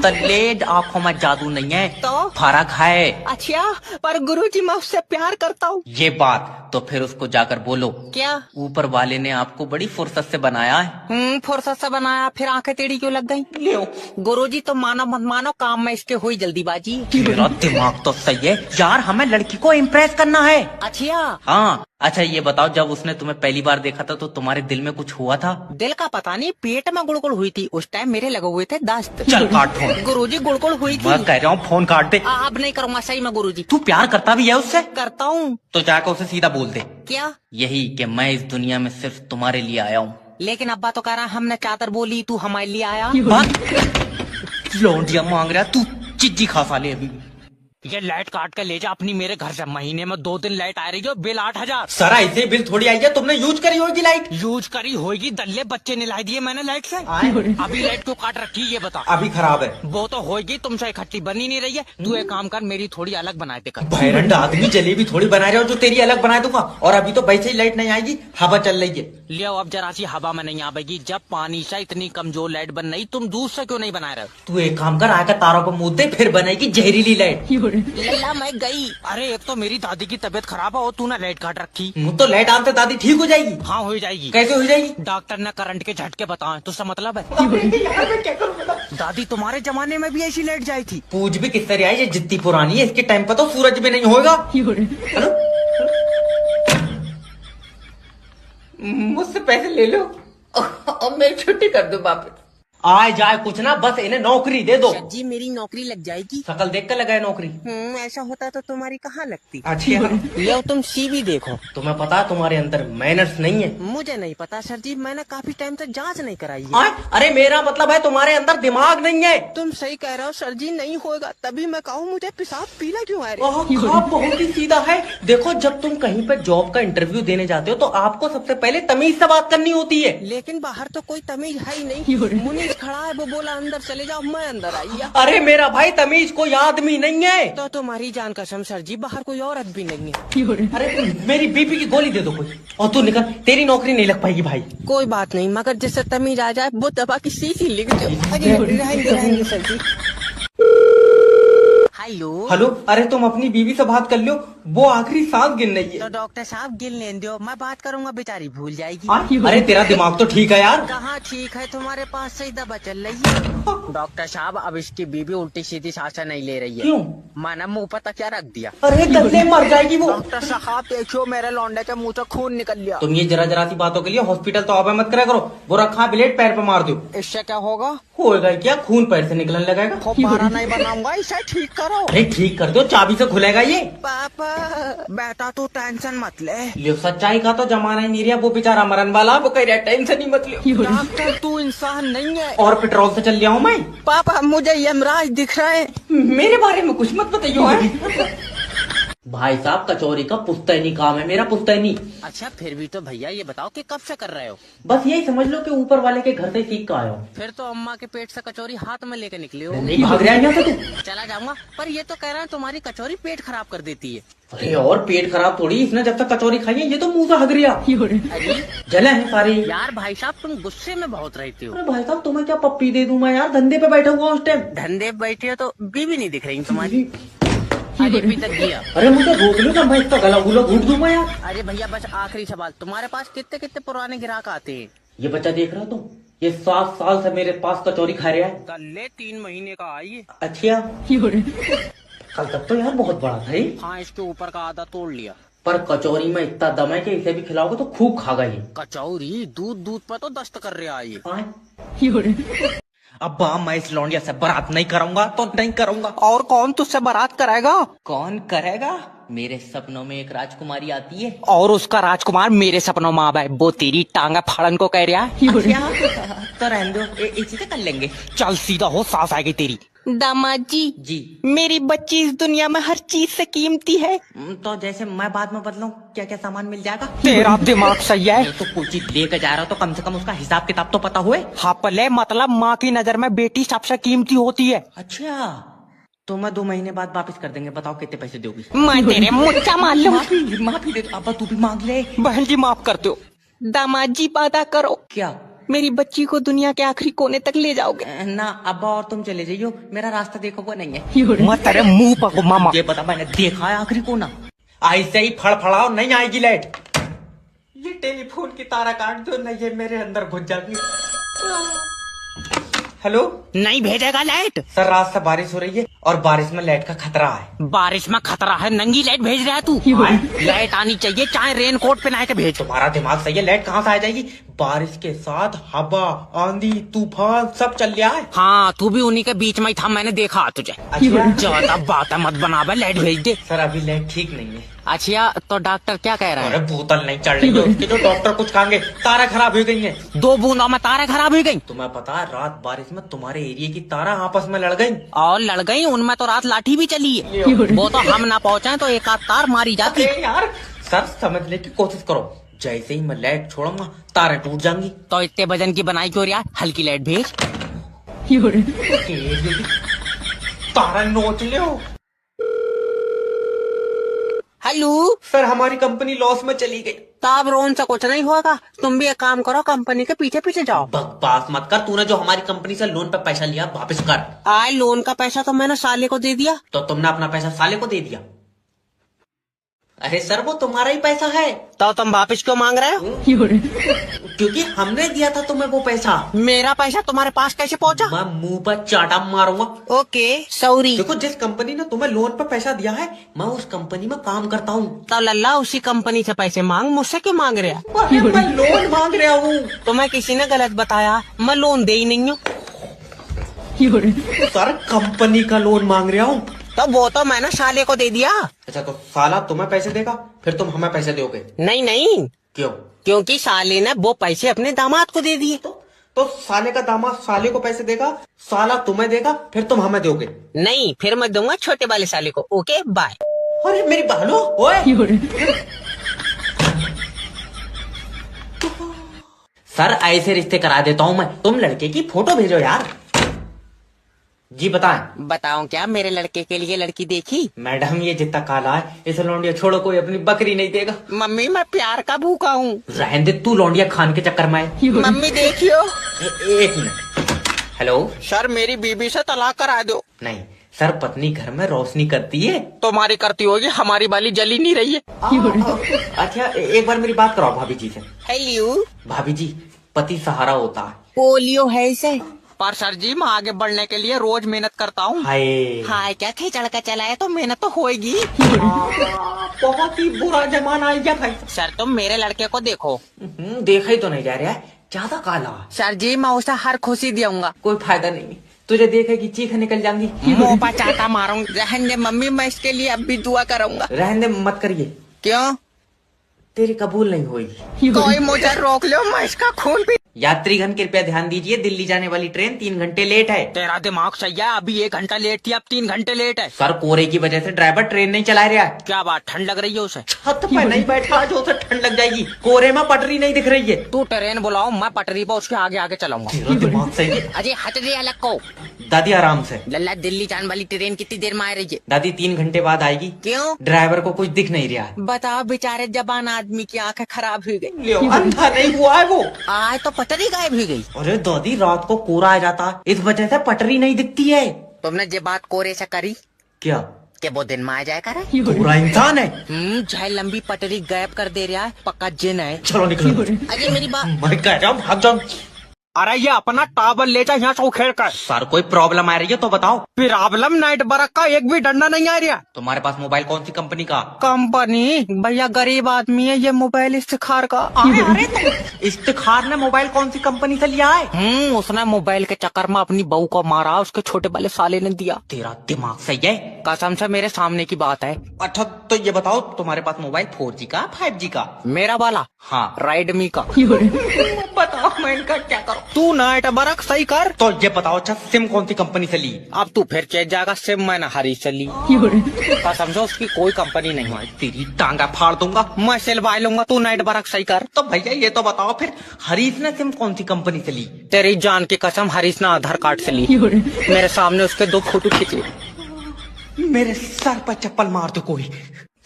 B: दल्लेज, आंखों में जादू नहीं है
C: तो
B: फर्क है।
C: अच्छा, पर गुरुजी मैं उससे प्यार करता हूँ।
B: ये बात तो फिर उसको जाकर बोलो।
C: क्या?
B: ऊपर वाले ने आपको बड़ी फुर्सत से बनाया है।
C: फुर्सत से बनाया, फिर आंखें टेढ़ी क्यों लग गई?
B: लो
C: गुरुजी तो मानो मत मानो, काम में इसके हुई जल्दीबाजी।
B: तेरा दिमाग तो सही है यार, हमें लड़की को इम्प्रेस करना है।
C: अच्छा
B: हाँ अच्छा, ये बताओ, जब उसने तुम्हें पहली बार देखा था तो तुम्हारे दिल में कुछ हुआ था?
C: दिल का पता नहीं, पेट में गुड़गुड़ हुई थी। उस टाइम मेरे लगे हुए थे दस्त।
B: चल काट फोन।
C: गुरुजी गुड़गुड़ हुई थी।
B: मैं कह रहा हूँ फोन काट दे।
C: अब नहीं करूँगा सही में गुरुजी।
B: तू प्यार करता भी है उससे?
C: करता हूँ।
B: तो जाकर उसे सीधा बोल दे।
C: क्या?
B: यही कि मैं इस दुनिया में सिर्फ तुम्हारे लिए आया हूँ।
C: लेकिन अब्बा तो कह रहा हमने चादर बोली, तू हमारे लिए आया।
B: लौंडिया मांग रहा, तू चिज्जी खा साले अभी।
C: ये लाइट काट कर ले जा अपनी मेरे घर से। महीने में 2 दिन लाइट आ रही है, बिल 8000।
B: सारा ऐसे बिल थोड़ी आई है, तुमने यूज करी होगी लाइट।
C: यूज करी होगी, दल्ले बच्चे ने ला दिए मैंने लाइट से। अभी लाइट क्यों काट रखी है ये बता।
B: अभी खराब है।
C: वो तो होगी, तुमसे इकट्ठी बनी नहीं रही है। तू एक काम कर, मेरी थोड़ी अलग बना दे कर।
B: भैरंड आदमी, जलेबी थोड़ी बना रहे हो जो तेरी अलग बना दूंगा। और अभी तो वैसे ही लाइट नहीं आएगी, हवा चल रही है।
C: लियो अब जरा सी हवा में नहीं आवेगी। जब पानी से इतनी कमजोर लाइट बन रही, तुम दूध से क्यों नहीं बना रहे?
B: तू एक काम कर, आकर तारों पर मुँह दे, फिर बनेगी जहरीली लाइट।
C: लल्ला मैं गई। अरे एक तो मेरी दादी की तबीयत खराब है और तूने लाइट काट रखी।
B: तो लाइट आते दादी ठीक हो जाएगी?
C: हाँ हो जाएगी।
B: कैसे हो जाएगी?
C: डॉक्टर ने करंट के झटके बताए, तो उसका मतलब है।
B: यार मैं क्या करूं बता?
C: दादी तुम्हारे जमाने में भी ऐसी लाइट जाई थी?
B: पूछ भी किस तरह आई, ये जितनी पुरानी है, इसके टाइम पर तो सूरज भी नहीं होगा। हेलो? मुझसे पैसे ले लो और मैं छुट्टी कर दूं वापस। आए जाए कुछ ना, बस इन्हें नौकरी दे दो।
C: जी मेरी नौकरी लग जाएगी।
B: शकल देख कर लगाए नौकरी।
C: ऐसा होता तो तुम्हारी कहाँ लगती।
B: अच्छा
C: लियो तुम सीवी देखो।
B: तुम्हें पता है तुम्हारे अंदर मैनर्स नहीं है?
C: मुझे नहीं पता सर जी, मैंने काफी टाइम तक जांच नहीं कराई है।
B: अरे मेरा मतलब है तुम्हारे अंदर दिमाग नहीं है।
C: तुम सही कह रहे हो सर जी, नहीं होगा तभी मैं कहूँ मुझे पेशाब पीला क्यों आ
B: रहा? बहुत ही सीधा है। देखो, जब तुम कहीं पर जॉब का इंटरव्यू देने जाते हो तो आपको सबसे पहले तमीज से बात करनी होती है।
C: लेकिन बाहर तो कोई तमीज है ही नहीं। मुनीस खड़ा है, वो बोला अंदर चले जाओ, मैं अंदर आई।
B: अरे मेरा भाई, तमीज कोई आदमी नहीं है।
C: तो तुम्हारी जान कसम सर जी, बाहर कोई औरत भी नहीं है।
B: अरे मेरी बीपी की गोली दे दो कोई, और तू निकल, तेरी नौकरी नहीं लग पाएगी भाई।
C: कोई बात नहीं, मगर जिससे तमीज आ जाए वो दबा की सीसी लिख दो। रहेंगे सर जी। हेलो
B: हेलो, अरे तुम अपनी बीवी से बात कर लो, वो आखिरी सांस गिन रही
C: तो
B: है।
C: डॉक्टर साहब गिन लेने दो, मैं बात करूंगा बेचारी भूल जाएगी।
B: अरे तेरा दिमाग तो ठीक है यार।
C: कहाँ ठीक है, तुम्हारे पास सही दवा चल रही है। डॉक्टर साहब अब इसकी बीबी उल्टी सीधी सांसें नहीं ले रही है।
B: क्यों?
C: मैंने मुंह पर तकिया रख दिया।
B: अरे गले मर जाएगी वो।
C: डॉक्टर साहब देखियो मेरे लौंडे के मुंह से खून निकल गया।
B: तुम ये जरा जरा सी बातों के लिए हॉस्पिटल तो आवे मत करा करो। वो रखा ब्लेड पैर पे मार दो।
C: इससे क्या होगा?
B: होएगा क्या, खून पैर से निकलने लगेगा।
C: दोबारा नहीं बनाऊंगा, इसे ठीक करो।
B: अरे ठीक कर दो, चाबी से खुलेगा ये।
C: पापा बेटा तू टेंशन मत ले।
B: लियो सच्चाई का तो जमाना ही नहीं रहा। वो बेचारा मरन वाला, वो कह रहा टेंशन ही मत लियो।
C: डॉक्टर तू इंसान नहीं है।
B: और पेट्रोल से चल जाऊं मैं।
C: पापा मुझे यमराज दिख रहा है।
B: मेरे बारे में कुछ मत बताइए। भाई साहब कचौरी का पुश्तैनी काम है मेरा, पुश्तैनी।
C: अच्छा फिर भी तो भैया ये बताओ कि कब से कर रहे हो?
B: बस यही समझ लो कि ऊपर वाले के घर से सीख कर आया हूँ।
C: फिर तो अम्मा के पेट से कचौरी हाथ में लेके निकले हो।
B: नहीं भाग रहा है यहाँ से तू।
C: चला जाऊंगा, पर ये तो कह रहा है तुम्हारी कचौरी पेट खराब कर देती है।
B: अरे और पेट खराब थोड़ी, इसने जब तक कचौरी खाई है ये तो मुंह से हग रिया।
C: अरे
B: जले हैं सारे।
C: यार भाई साहब तुम गुस्से में बहुत रहते हो।
B: अरे भाई साहब तुम्हें क्या पप्पी दे दूं मैं यार, धंधे पे बैठा हुआ उस टाइम।
C: धंधे पे बैठे हो तो बीवी नहीं दिख रही तुम्हारी। अरे अभी तक दिया।
B: अरे मुझे रोक लो ना, मैं इसका गला गुला घूट दूं मैं यार।
C: अरे भैया बस आखिरी सवाल, तुम्हारे पास कितने कितने पुराने ग्राहक आते हैं?
B: ये बच्चा देख रहा तुम, ये 7 साल से मेरे पास कचौरी खा रहा है।
C: गले 3 महीने का आई है।
B: अच्छा कल तक तो यार बहुत बड़ा था ये।
C: हाँ इसके ऊपर का आधा तोड़ लिया।
B: पर कचौरी में इतना दम है कि इसे भी खिलाओगे तो खूब खागा ये।
C: कचौरी दूध दूध पर तो दस्त कर रहा है ये।
B: अब्बा मैं इस लौंडिया से बारात नहीं कराऊंगा तो नहीं करूंगा।
C: और कौन तुझसे बारात कराएगा?
B: कौन करेगा? मेरे सपनों में एक राजकुमारी आती है।
C: और उसका राजकुमार मेरे सपनों में आवा है। वो तेरी टांगा फाड़न को कह रहा है।
B: अच्छा, तो रहने दो, इसी से कर लेंगे।
C: चल सीधा हो, सास आएगी तेरी। दामाद जी
B: जी
C: मेरी बच्ची इस दुनिया में हर चीज से कीमती है।
B: तो जैसे मैं बाद में बदलूं, क्या क्या सामान मिल जाएगा?
C: तेरा दिमाग सही है।
B: तो कोई चीज लेकर जा रहा हो तो कम से कम उसका हिसाब किताब तो पता हुए।
C: हापले मतलब माँ की नजर में बेटी सबसे कीमती होती है।
B: अच्छा तो मैं 2 महीने बाद वापस कर देंगे, बताओ कितने पैसे दोगी?
C: मैं तेरे मुच्चा मार लूं।
B: माफी दे दो। अब्बा तू भी मांग ले।
C: बहन जी माफ करते हो। दामाद जी वादा करो
B: क्या?
C: मेरी बच्ची को दुनिया के आखिरी कोने तक ले जाओगे।
B: ना अब्बा और तुम चले जाइयो, मेरा रास्ता देखो वो नहीं है।
C: मैं तेरे मुंह पर मामा।
B: ये बता, मैंने देखा है आखिरी कोना। ऐसे ही फड़फड़ाओ नहीं आएगी लाइट। ये टेलीफोन की तारा काट दो, नहीं ये मेरे अंदर घुस जाती। हेलो
C: नहीं भेजेगा लाइट?
B: सर रात से बारिश हो रही है और बारिश में लाइट का खतरा है।
C: बारिश में खतरा है, नंगी लाइट भेज रहा है तू? लाइट आनी चाहिए, चाहे रेन कोट पहना के भेज।
B: तुम्हारा दिमाग सही है, लाइट कहाँ से आ जाएगी? बारिश के साथ हवा आंधी तूफान सब चल रहा है।
C: हाँ तू भी उन्हीं के बीच में ही था, मैंने देखा तुझे।
B: अच्छा
C: ज्यादा बात मत बनावा, लाइट भेज दे।
B: सर अभी लाइट ठीक नहीं है।
C: अच्छा तो डॉक्टर क्या कह रहा
B: अरे
C: है?
B: बोतल नहीं चढ़ रही है उसकी, तो डॉक्टर कुछ कहेंगे। तारा खराब हो गई है।
C: 2 बूंदों में तारे खराब हो गई।
B: तुम्हें पता है रात बारिश में तुम्हारे एरिया की तारा आपस में लड़ गई।
C: और लड़ गई, उनमें तो रात लाठी भी चली है। वो तो हम ना पहुँचे तो एक आध तार मारी जाती।
B: अरे यार सर समझने की कोशिश करो, जैसे ही मैं लाइट छोड़ूंगा तारे टूट जाएंगी।
C: तो इतने वजन की बनाई क्यों यार? हल्की लाइट भेज।
B: तारा नोच लो।
C: हेलो
B: सर हमारी कंपनी लॉस में चली गई।
C: तब रोन से कुछ नहीं होगा, तुम भी एक काम करो, कंपनी के पीछे पीछे जाओ।
B: बकवास मत कर, तूने जो हमारी कंपनी से लोन पे पैसा लिया वापस कर।
C: आए लोन का पैसा तो मैंने साले को दे दिया।
B: तो तुमने अपना पैसा साले को दे दिया? अरे सर वो तुम्हारा ही पैसा है।
C: तो तुम वापस क्यों मांग रहे हो?
B: क्योंकि हमने दिया था तुम्हें वो पैसा।
C: मेरा पैसा तुम्हारे पास कैसे पहुंचा?
B: मैं मुंह पर चाटा मारूंगा।
C: Okay sorry.
B: देखो जिस कंपनी ने तुम्हें लोन पर पैसा दिया है मैं उस कंपनी में काम करता हूँ।
C: तो लल्ला उसी कंपनी से पैसे मांग, मुझसे क्यों मांग रहा?
B: मैं लोन मांग रहा हूँ।
C: तुम्हें किसी ने गलत बताया, मैं लोन दे ही नहीं हूँ।
B: सर कंपनी का लोन मांग रहा हूँ।
C: तो वो तो मैंने साले को दे दिया।
B: अच्छा तो साला तुम्हें पैसे देगा, फिर तुम हमें पैसे दोगे?
C: नहीं नहीं,
B: क्यों?
C: क्योंकि साले ने वो पैसे अपने दामाद को दे दिए।
B: तो साले का दामाद साले को पैसे देगा, साला तुम्हें देगा, फिर तुम हमें दोगे?
C: नहीं, फिर मैं दूंगा छोटे वाले साले को। Okay bye.
B: अरे मेरी बहनो, ओए सर ऐसे रिश्ते करा देता हूँ मैं, तुम लड़के की फोटो भेजो यार। जी बताएं।
C: बताऊं क्या, मेरे लड़के के लिए लड़की देखी?
B: मैडम ये जितना काला है इसे लौंडिया छोड़ो, कोई अपनी बकरी नहीं देगा।
C: मम्मी मैं प्यार का भूखा हूँ।
B: रहने दे, तू लौंडिया खान के चक्कर में है।
C: मम्मी देखियो।
B: एक मिनट। हेलो
C: सर मेरी बीबी से तलाक करा दो।
B: नहीं सर पत्नी घर में रोशनी करती है।
C: तुम्हारी करती होगी, हमारी वाली जली नहीं रही है।
B: अच्छा एक बार मेरी बात कराओ भाभी जी से।
C: हेलो
B: भाभी जी, पति सहारा होता है।
C: पोलियो है इसे। पर सर जी मैं आगे बढ़ने के लिए रोज मेहनत करता हूँ।
B: हाय
C: हाय क्या खींचड़ का चला है तो मेहनत तो होएगी।
B: बहुत ही बुरा जमाना आ गया भाई।
C: सर तुम मेरे लड़के को देखो।
B: देखा ही तो नहीं जा रहा है, ज्यादा काला।
C: सर जी मैं उसे हर खुशी दूंगा।
B: कोई फायदा नहीं, तुझे देखेगी चीख निकल जाएंगी।
C: मुंह पर चाटा मारूंगी। रहने दे मम्मी, मैं इसके लिए अब भी दुआ करूंगा।
B: रहने दे, मत करिए,
C: क्यों?
B: तेरी कबूल नहीं होगी।
C: कोई मुझे रोक लो, मैं इसका खून पी।
B: यात्रीगण कृपया ध्यान दीजिए, दिल्ली जाने वाली ट्रेन 3 घंटे लेट है।
C: तेरा दिमाग सही है, अभी 1 घंटा लेट थी, अब 3 घंटे लेट है।
B: सर कोहरे की वजह से ड्राइवर ट्रेन नहीं चला रहा है।
C: क्या बात, ठंड लग रही है उसे?
B: छत पे नहीं बैठा जो उसे ठंड लग जाएगी। कोहरे में पटरी नहीं दिख रही है।
C: तू ट्रेन बुलाओ, मैं पटरी पर उसके आगे आगे चलाऊंगा।
B: तेरा दिमाग सही है।
C: अजय हट दे अलग को।
B: दादी आराम से।
C: लल्ला दिल्ली जाने वाली ट्रेन कितनी देर में आ रही है?
B: दादी 3 घंटे बाद आएगी।
C: क्यों?
B: ड्राइवर को कुछ दिख नहीं रहा है।
C: बताओ, बेचारे जबान आदमी की आंखें खराब हो गई।
B: अंधा नहीं हुआ है वो।
C: आज तो पटरी गायब हो गई।
B: अरे दादी रात को कोहरा आ जाता है, इस वजह से पटरी नहीं दिखती है।
C: तुमने ये बात कोरे से करी
B: क्या
C: कि वो दिन में आ जाए कर?
B: पूरा इंसान है।
C: चाहे लंबी पटरी गायब कर दे रहा है, पक्का जिन है।
B: चलो निकलो।
C: अजय मेरी बात।
B: मैं कह रहा हूँ भाग जाओ।
C: अरे ये अपना टावल ले जा यहाँ से उखेड़ कर।
B: सर कोई प्रॉब्लम आ रही है तो बताओ।
C: प्रॉब्लम नाइट बरक का एक भी डंडा नहीं आ रहा।
B: तुम्हारे पास मोबाइल कौन सी कंपनी का?
C: कंपनी? भैया गरीब आदमी है, ये मोबाइल इफ्तिखार का।
B: अरे इफ्तिखार ने मोबाइल कौन सी कंपनी से लिया है?
C: उसने मोबाइल के चक्कर में अपनी बहू को मारा, उसके छोटे वाले साले ने दिया।
B: तेरा दिमाग सही है।
C: कसम से मेरे सामने की बात है।
B: अच्छा तो ये बताओ, तुम्हारे पास मोबाइल 4G का 5G का?
C: मेरा वाला?
B: हाँ।
C: राइडमी का।
B: बताओ मैं इनका क्या करूँ?
C: तू नाइट बरक सही कर।
B: तो ये बताओ, अच्छा सिम कौन सी कंपनी से ली?
C: अब तू फिर चेक जाएगा, सिम मैंने हरी से ली। कसम से उसकी कोई कंपनी नहीं है।
B: तेरी टांगा फाड़ दूंगा।
C: मैं सिलवा लूंगा, तू नाइट बरक सही कर।
B: तो भैया ये तो बताओ फिर, हरीश ने सिम कौन सी कंपनी से ली?
C: तेरी जान की कसम, हरीश ने आधार कार्ड से ली। मेरे सामने उसके 2 फोटो खींचे।
B: मेरे सर पर चप्पल मार दो कोई।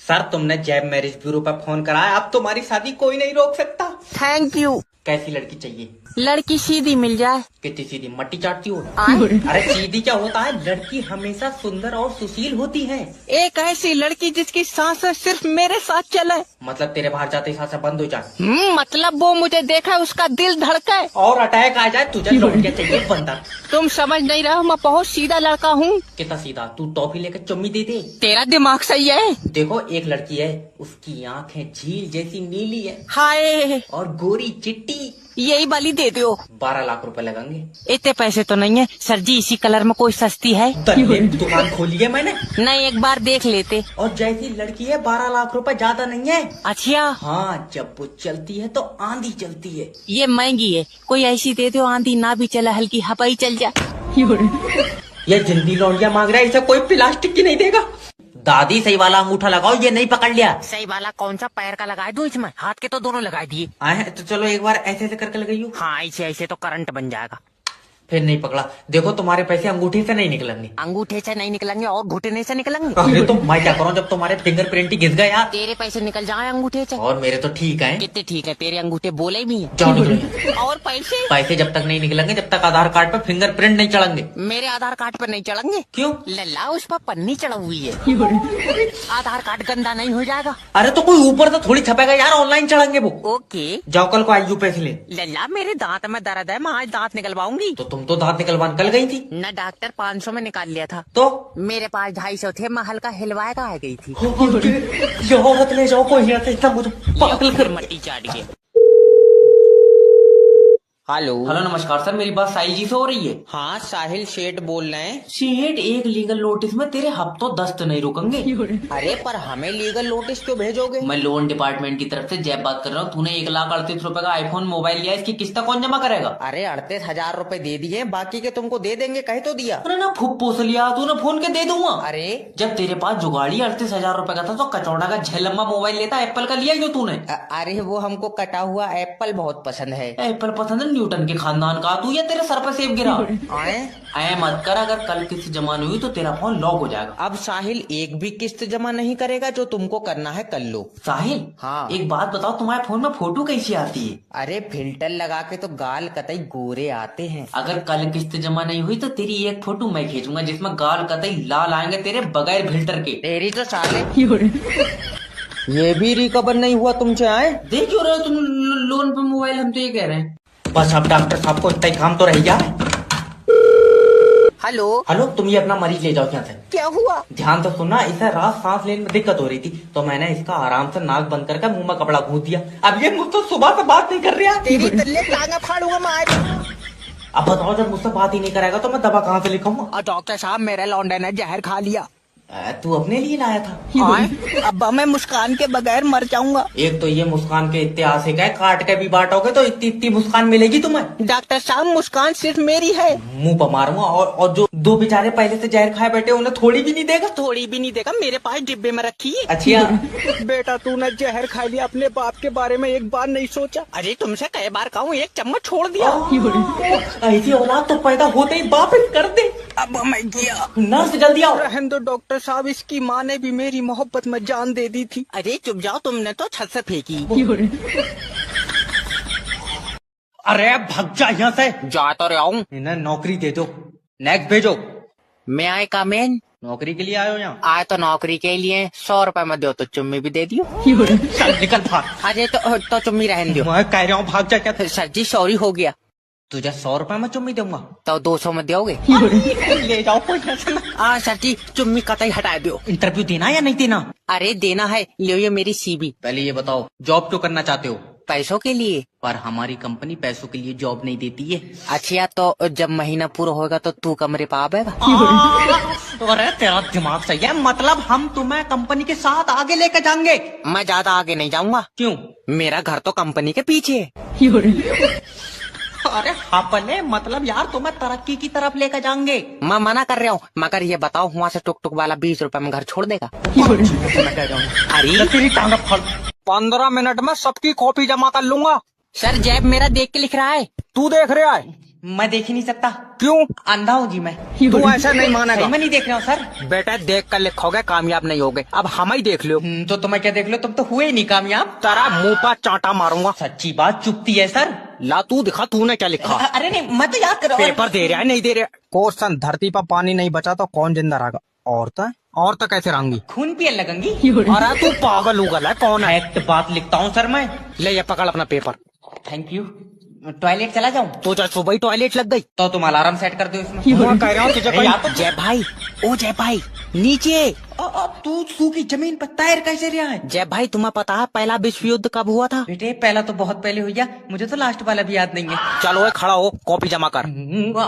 B: सर तुमने जैब मैरिज ब्यूरो पर फोन कराया, अब तुम्हारी शादी कोई नहीं रोक सकता।
C: Thank you.
B: कैसी लड़की चाहिए?
C: लड़की सीधी मिल जाए।
B: कितनी सीधी, मट्टी चाटती हो?
C: आए?
B: अरे सीधी क्या होता है, लड़की हमेशा सुंदर और सुशील होती है।
C: एक ऐसी लड़की जिसकी सांसें सिर्फ मेरे साथ चले।
B: मतलब तेरे बाहर जाते ही सांसें बंद हो जाए?
C: मतलब वो मुझे देखा, उसका दिल धड़के
B: और अटैक आ जाए। तुझे लौटिया चाहिए बंदर।
C: तुम समझ नहीं रहे हो, मैं बहुत सीधा लड़का हूँ।
B: कितना सीधा? तू टॉफी लेकर चुम्मी दे दे।
C: तेरा दिमाग सही है।
B: देखो एक लड़की है, उसकी आंखें झील जैसी नीली है
C: हाय,
B: और गोरी चिट्टी।
C: यही वाली दे दो।
B: 12 लाख रुपए लगेंगे।
C: इतने पैसे तो नहीं है सर जी, इसी कलर में कोई सस्ती है?
B: दुकान खोली है मैंने।
C: नहीं, एक बार देख लेते।
B: और जैसी लड़की है 12 लाख रुपए ज्यादा नहीं है।
C: अच्छा
B: हाँ, जब वो चलती है तो आंधी चलती है।
C: ये महंगी है, कोई ऐसी दे दो आंधी ना भी चला, हल्की हवा ही चल जाए।
B: ये जिंदी लौंडिया मांग रहा है, इसे कोई प्लास्टिक की नहीं देगा। दादी सही वाला अंगूठा लगाओ, ये नहीं पकड़ लिया।
C: सही वाला कौन सा? पैर का लगाए दो इसमें, हाथ के तो दोनों लगा दिए।
B: आए तो चलो एक बार ऐसे ऐसे करके लगाइयो।
C: हाँ ऐसे ऐसे तो करंट बन जाएगा।
B: फिर नहीं पकड़ा। देखो तुम्हारे पैसे अंगूठे से नहीं निकलेंगे।
C: अंगूठे से नहीं निकलेंगे और घुटने से निकलेंगे।
B: अरे तो मैं क्या करूँ जब तुम्हारे फिंगरप्रिंट ही घिस गए यार।
C: तेरे पैसे निकल जाए अंगूठे से।
B: और मेरे तो ठीक है।
C: कितने ठीक है, तेरे अंगूठे बोले भी हैं।
B: जाओ निकलो।
C: और पैसे?
B: पैसे जब तक नहीं निकलेंगे, जब तक आधार कार्ड पे फिंगरप्रिंट नहीं चढ़ेंगे।
C: मेरे आधार कार्ड पर नहीं चढ़ेंगे?
B: क्यों?
C: लल्ला उस पर पन्नी चढ़ा हुई है। आधार कार्ड गंदा नहीं हो जाएगा?
B: अरे तो कोई ऊपर तो थोड़ी छपेगा यार, ऑनलाइन चढ़ेंगे वो।
C: ओके।
B: जाओ कल को आईयू पैसे ले।
C: लल्ला मेरे दांत में दर्द है, मैं आज दांत निकलवाऊंगी।
B: तो तुम तो दांत निकलवाने कल गई थी
C: न डॉक्टर 500 में निकाल लिया था।
B: तो
C: मेरे पास 250 थे, मैं हल्का हिलवाएगा आ गई थी।
B: ये औरत ले जाओ कोई यहाँ से, इतना मुझे पागल कर।
C: मट्टी चाट के। हेलो
B: हेलो नमस्कार सर, मेरी बात साहिल जी से हो रही है?
C: हाँ साहिल शेठ बोल रहे हैं।
B: सेठ एक लीगल नोटिस में तेरे हफ्तों दस्त नहीं रुकेंगे।
C: अरे पर हमें लीगल नोटिस क्यों भेजोगे?
B: मैं लोन डिपार्टमेंट की तरफ से जैब बात कर रहा हूँ। तूने 1,38,000 रुपए का आईफोन मोबाइल लिया, इसकी किस्त कौन जमा करेगा?
C: अरे 38,000 रुपए दे दिए, बाकी के तुमको दे देंगे, कह तो दिया।
B: अरे ना फुप्पो से लिया, तूने फोन के दे दूंगा।
C: अरे
B: जब तेरे पास जुगाड़ी 38,000 रुपए का था तो कचौड़ा का झलम्मा मोबाइल लेता, एप्पल का लिया क्यों तूने?
C: अरे वो हमको कटा हुआ एप्पल बहुत पसंद है।
B: एप्पल पसंद है,
D: न्यूटन के खानदान का तू, या तेरे सर पर सेब गिरा? ऐ मत कर, अगर कल किस्त जमा नहीं हुई तो तेरा फोन लॉक हो जाएगा।
C: अब साहिल एक भी किस्त जमा नहीं करेगा, जो तुमको करना है कर लो।
D: साहिल,
C: हाँ।
D: एक बात बताओ, तुम्हारे फोन में फोटो कैसी आती है?
C: अरे फिल्टर लगा के तो गाल कतई गोरे आते हैं।
D: अगर कल किस्त जमा नहीं हुई तो तेरी एक फोटो मैं खींचूंगा जिसमें गाल कतई लाल आएंगे तेरे बगैर फिल्टर के।
C: तेरी तो साले ये भी रिकवर नहीं हुआ तुमसे आए।
D: देख क्यों रहे हो तुम लोन पे मोबाइल, हम तो ये कह रहे हैं।
B: बस अब डॉक्टर साहब को इतना ही काम तो रह गया।
C: हेलो
B: हेलो, तुम ये अपना मरीज ले जाओ यहाँ से।
C: क्या हुआ?
B: ध्यान से सुनना, इसे रात सांस लेने में दिक्कत हो रही थी तो मैंने इसका आराम से नाक बंद करके मुंह में कपड़ा गूंथ दिया। अब ये मुझसे सुबह से बात नहीं कर रहा।
C: तेरी तल्ले टांगा फाड़ूंगा मैं।
B: अब बताओ, जब मुझसे बात ही नहीं करेगा तो मैं दवा कहाँ से लिखाऊंगा?
C: डॉक्टर साहब, मेरे लौंडे ने जहर खा लिया।
B: तू अपने लिए लाया था?
C: अब मैं मुस्कान के बगैर मर जाऊंगा।
B: एक तो ये मुस्कान के ऐतिहासिक है, काट के भी बांटोगे तो इतनी इतनी मुस्कान मिलेगी तुम्हें।
C: डॉक्टर साहब, मुस्कान सिर्फ मेरी है।
B: मुंह पर मारूंगा। और जो दो बेचारे पहले से जहर खाए बैठे उन्हें थोड़ी भी नहीं देगा?
C: थोड़ी भी नहीं देगा, मेरे पास डिब्बे में रखी है।
B: अच्छा
C: बेटा, तूने जहर खा लिया, अपने बाप के बारे में एक बार नहीं सोचा? अरे तुमसे कई बार कहूँ, एक चम्मच छोड़ दिया।
B: ऐसी औलाद तो पैदा होते ही वापिस कर दे।
C: अब मैं गया।
B: नर्स जल्दी आओ।
C: रहने दो डॉक्टर साहब, इसकी माँ ने भी मेरी मोहब्बत में जान दे दी थी। अरे चुप जाओ, तुमने तो छत से फेंकी।
B: अरे भाग जा यहाँ से।
C: जा तो रहा हूँ।
B: इन्हें नौकरी दे दो, नेक्स्ट भेजो।
C: मैं आए कामेन।
B: नौकरी के लिए आयो यहाँ?
C: आए तो नौकरी के लिए, 100 रुपए में दो तो चुम्मी भी दे दियो।
B: चल निकल भाग।
C: अरे तो चुम्मी रहने दो।
B: मैं कह रहा हूँ भाग जा। क्या
C: सर जी, सॉरी हो गया।
B: तुझे 100 रुपए में चुम्मी दूंगा
C: तो 200 में दोगे?
B: ले जाओ कोई
C: सर जी, चुम्मी कतई हटा दो।
B: इंटरव्यू देना या नहीं देना?
C: अरे देना है, लियो ये मेरी सीबी।
B: पहले ये बताओ, जॉब क्यों करना चाहते हो?
C: पैसों के लिए।
B: पर हमारी कंपनी पैसों के लिए जॉब नहीं देती है।
C: अच्छा, तो जब महीना पूरा होगा तो तू कमरे पे आवेगा।
B: अरे तेरा दिमाग सही है, मतलब हम तुम्हें कंपनी के साथ आगे लेकर जाएंगे?
C: मैं ज्यादा आगे नहीं जाऊंगा।
B: क्यों?
C: मेरा घर तो कंपनी के पीछे है।
B: अरे हापले, मतलब यार तुम्हें तरक्की की तरफ लेकर जाएंगे।
C: मैं मना कर रहा हूँ, मगर ये बताओ, वहाँ से टुक टुक वाला 20 रुपए में घर छोड़ देगा?
B: अरे तेरी टांग फल।
C: 15 मिनट में सबकी कॉपी जमा कर लूंगा। सर, जैब मेरा देख के लिख रहा है। तू देख रहा है?
B: मैं देख ही नहीं सकता।
C: क्यों?
B: अंधा हूँ जी मैं।
C: तू ऐसा नहीं मानेगा।
B: मैं नहीं देख रहा हूँ सर।
C: बेटा, देख कर लिखोगे, कामयाब नहीं होगे। अब हम ही देख लो।
B: तो तुम्हें क्या देख लो, तुम तो हुए ही नहीं कामयाब।
C: तेरा मुंह पर चांटा मारूंगा।
B: सच्ची बात चुपती है सर।
C: ला तू दिखा, तूने क्या लिखा?
B: अरे नहीं, मैं तो याद कर रहा हूँ।
C: पेपर दे रहा है, नहीं दे रहा। क्वेश्चन, धरती पर पानी नहीं बचा तो कौन जिंदा रहेगा? औरतें कैसे रहेंगी?
B: खून पिए लगेंगी।
C: अरे तू पागल उगल है, कौन है?
B: फैक्ट बात लिखता हूँ सर मैं।
C: ले ये पकड़ अपना पेपर।
B: Thank you. टॉयलेट चला जाऊँ?
C: तो जब सुबह ही टॉयलेट लग गई
B: तो तुम अलार्म सेट कर दो इसमें।
C: मैं कह रहा हूँ तुझे। जय भाई, ओ जय भाई, नीचे।
B: तू सूखी जमीन पर तैर कैसे रहा है?
C: जय भाई, तुम्हें पता है पहला विश्व युद्ध कब हुआ था?
B: बेटे, पहला तो बहुत पहले हुआ, मुझे तो लास्ट वाला भी याद नहीं है।
C: चलो ये खड़ा हो, कॉपी जमा कर।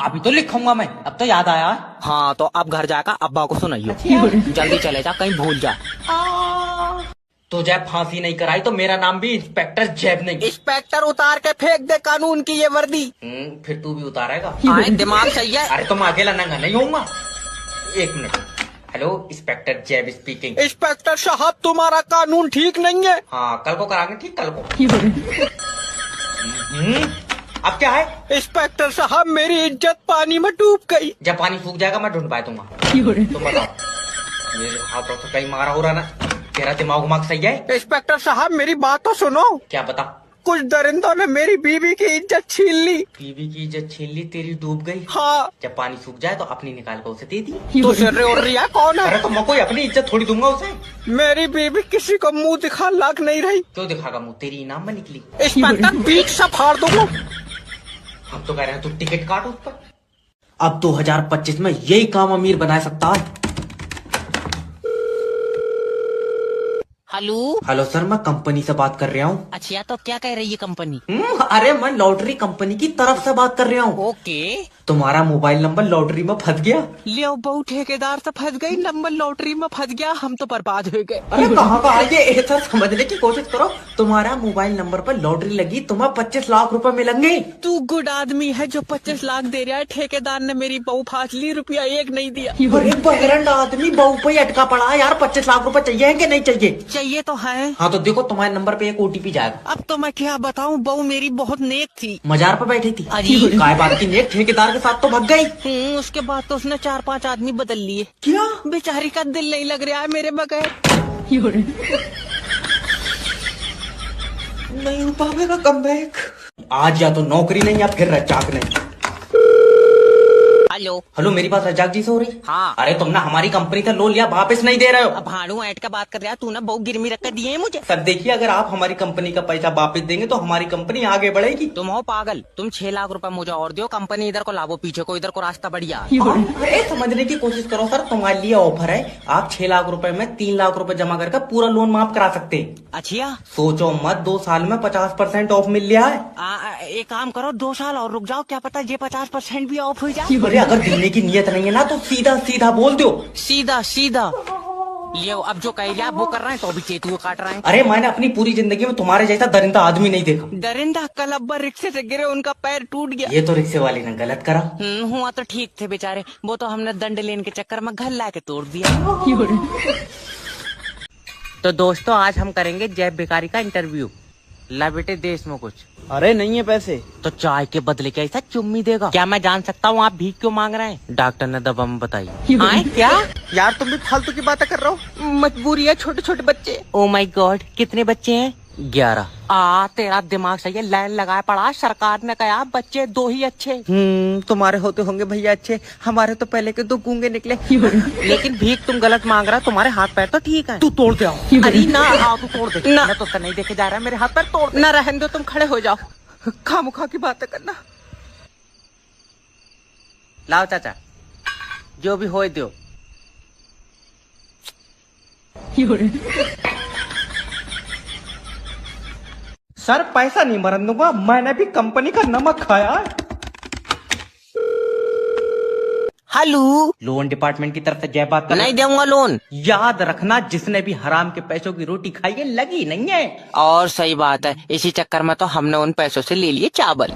B: अभी तो लिखूंगा मैं, अब तो याद आया।
C: हाँ, तो अब घर जाकर अब्बा को सुनाइयो। जल्दी चले जा, कहीं भूल जा।
B: तो जैब फांसी नहीं कराई तो मेरा नाम भी इंस्पेक्टर जैब नहीं।
C: इंस्पेक्टर उतार के फेंक दे कानून की ये वर्दी।
B: फिर तू भी उतारेगा?
C: दिमाग सही है।
B: अरे तुम अकेला नंगा नहीं होऊंगा। एक मिनट। हेलो, इंस्पेक्टर जैब स्पीकिंग।
C: इंस्पेक्टर साहब, तुम्हारा कानून ठीक नहीं है।
B: हाँ, कल को कराएंगे ठीक, कल को। अब क्या है?
C: इंस्पेक्टर साहब, मेरी इज्जत पानी में डूब गई।
B: जब पानी सूख जाएगा मैं ढूंढ पाया दूंगा। तुम बताओ, मेरे हाथों से कहीं मारा हो रहा ना? तेरा दिमाग सही है?
C: इंस्पेक्टर साहब, मेरी बात तो सुनो।
B: क्या बता?
C: कुछ दरिंदों ने मेरी बीवी की इज्जत छीन ली।
B: बीवी की इज्जत छीन ली? तेरी डूब गई?
C: हाँ।
B: जब पानी सूख जाए तो अपनी निकाल कर उसे दे दी।
C: तो सिर उड़ रही है, कौन है?
B: अरे तो मैं कोई अपनी इज्जत थोड़ी दूंगा उसे।
C: मेरी बीवी किसी को मुंह दिखा लायक नहीं रही।
B: क्यों दिखागा मुंह? तेरी इनाम में निकली।
C: इंस्पेक्टर, बीच से फाड़ दूंगा।
B: हम तो कह रहे हैं तू टिकट काट उस पर। अब 2025 में यही काम अमीर बना सकता है। हेलो सर, मैं कंपनी से बात कर रहा हूँ।
C: अच्छा, तो क्या कह रही है कंपनी?
B: अरे मैं लॉटरी कंपनी की तरफ से बात कर रहा हूँ।
C: ओके।
B: तुम्हारा मोबाइल नंबर लॉटरी में फंस गया।
C: ले बहु ठेकेदार से फंस गई, नंबर लॉटरी में फंस गया, हम तो बर्बाद हो गए।
B: अरे कहाँ का ये सर, समझने की कोशिश करो। तुम्हारा मोबाइल नंबर पर लॉटरी लगी, तुम्हें 25 लाख रुपए मिलेंगे।
C: तू गुड आदमी है जो 25 लाख दे रहा है। ठेकेदार ने मेरी बहू फांस ली, रुपया एक नहीं दिया।
B: अरे बहरंड आदमी बहू पे अटका पड़ा है यार। 25 लाख रुपए चाहिए कि नहीं चाहिए?
C: चाहिए तो है।
B: हाँ तो देखो तुम्हारे नंबर पे एक OTP जाएगा।
C: अब तो मैं क्या बताऊं, बहू मेरी बहुत नेक थी।
B: मजार पे बैठी थी।
C: अरे
B: काय बात की नेक, ठेकेदार के साथ तो भाग गई।
C: उसके बाद तो उसने 4-5 आदमी बदल लिए।
B: क्या?
C: बेचारी का दिल नहीं लग रहा है मेरे बगैर।
B: नहीं हो पाएगा कमबैक। आज या तो नौकरी नहीं या फिर रज्जाक नहीं।
C: हेलो
B: हेलो, मेरी बात रज्जाक जी से हो रही?
C: हाँ।
B: अरे तुम ना हमारी कंपनी का लोन लिया, वापस नहीं दे रहे हो।
C: अब भाड़ू ऐट का बात कर रहा है, तू ना बहुत गिरवी रख कर दिए है मुझे।
B: सर देखिए, अगर आप हमारी कंपनी का पैसा वापस देंगे तो हमारी कंपनी आगे बढ़ेगी।
C: तुम हो पागल, तुम 6 लाख रुपए मुझे और दो, कंपनी इधर को लाभो, पीछे को इधर को रास्ता बढ़िया।
B: अरे समझने की कोशिश करो सर, तुम्हारे लिए ऑफर है। आप 6 लाख रुपए में 3 लाख रुपए जमा करके पूरा लोन माफ करा सकते हैं।
C: अच्छा,
B: सोचो मत, 2 साल में 50% ऑफ मिल लिया है।
C: एक काम करो, 2 साल और रुक जाओ, क्या पता ये 50% भी ऑफ हो जाए।
B: अरे अगर देने की नियत नहीं है ना तो सीधा सीधा बोल दो।
C: सीधा सीधा ये अब जो कह रहा है वो कर रहे हैं, तो अभी चेतु को काट रहे हैं।
B: अरे मैंने अपनी पूरी जिंदगी में तुम्हारे जैसा दरिंदा आदमी नहीं देखा।
C: दरिंदा कल अब्बा रिक्शे से गिरे, उनका पैर टूट गया।
B: ये तो रिक्शे वाले ने गलत करा।
C: हुआ तो ठीक थे बेचारे, वो तो हमने दंड लेने के चक्कर में घर ला के तोड़ दिया। तो दोस्तों आज हम करेंगे जय भिखारी का इंटरव्यू। ला बेटे देश में कुछ।
E: अरे नहीं है पैसे।
C: तो चाय के बदले क्या ऐसा चुम्मी देगा? क्या मैं जान सकता हूँ आप भीख क्यों मांग रहे हैं? डॉक्टर ने दवा में बताई। आए क्या?
E: यार तुम भी फालतू की बातें कर रहे हो।
C: मजबूरी है, छोटे छोटे बच्चे। ओ माय गॉड, कितने बच्चे हैं? 11। तेरा दिमाग सही है, लाइन लगाया पड़ा। सरकार ने कहा बच्चे 2 ही अच्छे।
E: तुम्हारे होते होंगे भैया अच्छे, हमारे तो पहले के 2 गूंगे निकले।
C: लेकिन भीख तुम गलत मांग रहा, तुम्हारे हाथ पैर तो ठीक है।
E: तू तोड़ दे।
C: अरे ना, आओ तू तोड़ दे ना। मैं तो नहीं देखे जा रहा है, मेरे हाथ पैर तोड़ ना। रहने दो, तुम खड़े हो जाओ।
E: खामुखा की बातें करना।
C: लाओ चाचा, जो भी हो दो।
E: सर पैसा नहीं मरन दूंगा, मैंने भी कंपनी का नमक खाया है।
C: हेलो,
B: लोन डिपार्टमेंट की तरफ से जय बात कर।
C: नहीं दूंगा लोन।
B: याद रखना, जिसने भी हराम के पैसों की रोटी खाई है लगी नहीं है।
C: और सही बात है, इसी चक्कर में तो हमने उन पैसों से ले लिए चावल।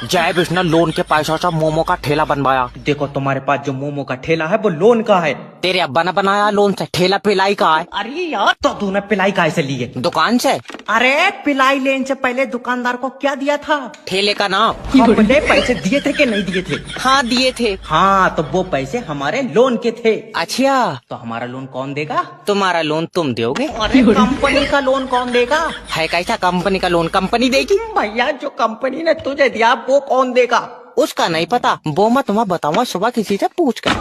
C: जय विष्णु लोन के पैसों से मोमो का ठेला बनवाया।
B: देखो तुम्हारे पास जो मोमो का ठेला है वो लोन का है।
C: तेरे अब्बा ने बनाया लोन से, ठेला पिलाई का है।
B: अरे यार, तो तूने पिलाई काय से ली है?
C: दुकान से।
B: अरे पिलाई लेने से पहले दुकानदार को क्या दिया था?
C: ठेले का नाम।
B: अपने पैसे दिए थे कि नहीं दिए थे?
C: हाँ दिए थे।
B: हाँ तो वो पैसे हमारे लोन के थे।
C: अच्छा,
B: तो हमारा लोन कौन देगा?
C: तुम्हारा लोन तुम दोगे।
B: अरे कंपनी का लोन कौन देगा?
C: है कैसा कंपनी का लोन कंपनी देगी?
B: भैया जो कंपनी ने तुझे दिया वो कौन देगा?
C: उसका नहीं पता, वो मैं तुम्हें बताऊंगा सुबह किसी से पूछ कर।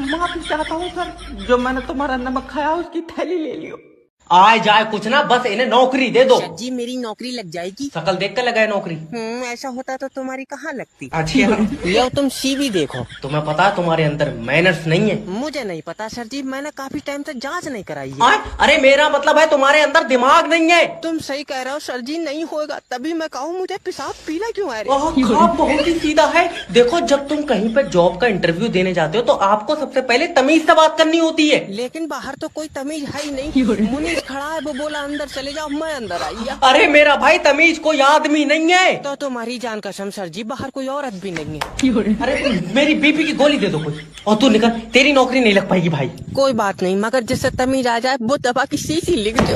E: माफी चाहता हूँ सर, जो मैंने तुम्हारा नमक खाया उसकी थैली ले लियो।
B: आए जाए कुछ ना, बस इन्हें नौकरी दे दो।
C: जी मेरी नौकरी लग जाएगी।
B: शकल देख कर लगाए नौकरी।
C: ऐसा होता तो तुम्हारी कहाँ लगती।
B: अच्छी है।
C: लो तुम CV देखो।
B: तुम्हें पता है तुम्हारे अंदर मैनर्स नहीं है?
C: मुझे नहीं पता सर जी, मैंने काफी टाइम से जांच नहीं कराई है।
B: अरे मेरा मतलब है तुम्हारे अंदर दिमाग नहीं है।
C: तुम सही कह रहे हो सर जी, नहीं होगा तभी मैं कहूँ मुझे पेशाब पीला क्यों आ
B: खाब बहुत ही सीधा है। देखो जब तुम कहीं पर जॉब का इंटरव्यू देने जाते हो तो आपको सबसे पहले तमीज से बात करनी होती है।
C: लेकिन बाहर तो कोई तमीज है ही नहीं। मुनीष खड़ा है, वो बोला अंदर चले जाओ, मैं अंदर आई।
B: अरे मेरा भाई तमीज कोई आदमी नहीं है।
C: तो तुम्हारी जान कसम सर जी, बाहर कोई औरत भी नहीं है।
B: अरे तुम मेरी BP की गोली दे दो कोई, और तू निकल, तेरी नौकरी नहीं लग पाएगी भाई।
C: कोई बात नहीं, मगर जिससे तमीज आ जाए वो दबा की सीसी लिख दो।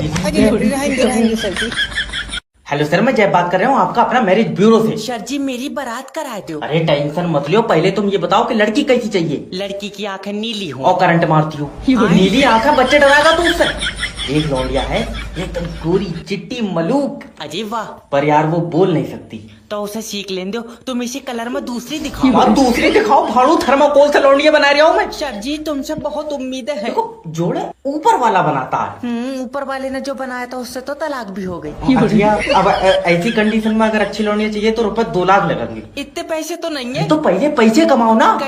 C: रहेंगे सर जी।
B: हेलो सर, मैं जय बात कर रहा हूँ आपका अपना मैरिज ब्यूरो से।
C: सर जी मेरी बारात करा दो।
B: अरे टेंशन मत लियो, पहले तुम ये बताओ कि लड़की कैसी चाहिए?
C: लड़की की आंखें नीली हो
B: और करंट मारती हो। नीली आंखें बच्चे डराएगा तू उससे। एक लौंडिया है एकदम गोरी चिट्टी मलूक।
C: अरे वाह,
B: पर यार वो बोल नहीं सकती।
C: तो उसे सीख लेने दो, तुम इसी कलर में दूसरी दिखाओ।
B: आप दूसरी दिखाओ, भाड़ू थर्माकोल से लौंडिया बना रहा हूँ मैं।
C: सर जी तुमसे बहुत उम्मीदें हैं।
B: देखो जोड़े ऊपर वाला बनाता है।
C: ऊपर वाले ने जो बनाया था उससे तो तलाक भी हो गई।
B: अच्छा, अब ऐसी कंडीशन में अगर अच्छी लौंडिया चाहिए तो रुपए 2 लाख लगेंगे।
C: इतने पैसे तो नहीं है।
B: तो पहले पैसे कमाओ ना।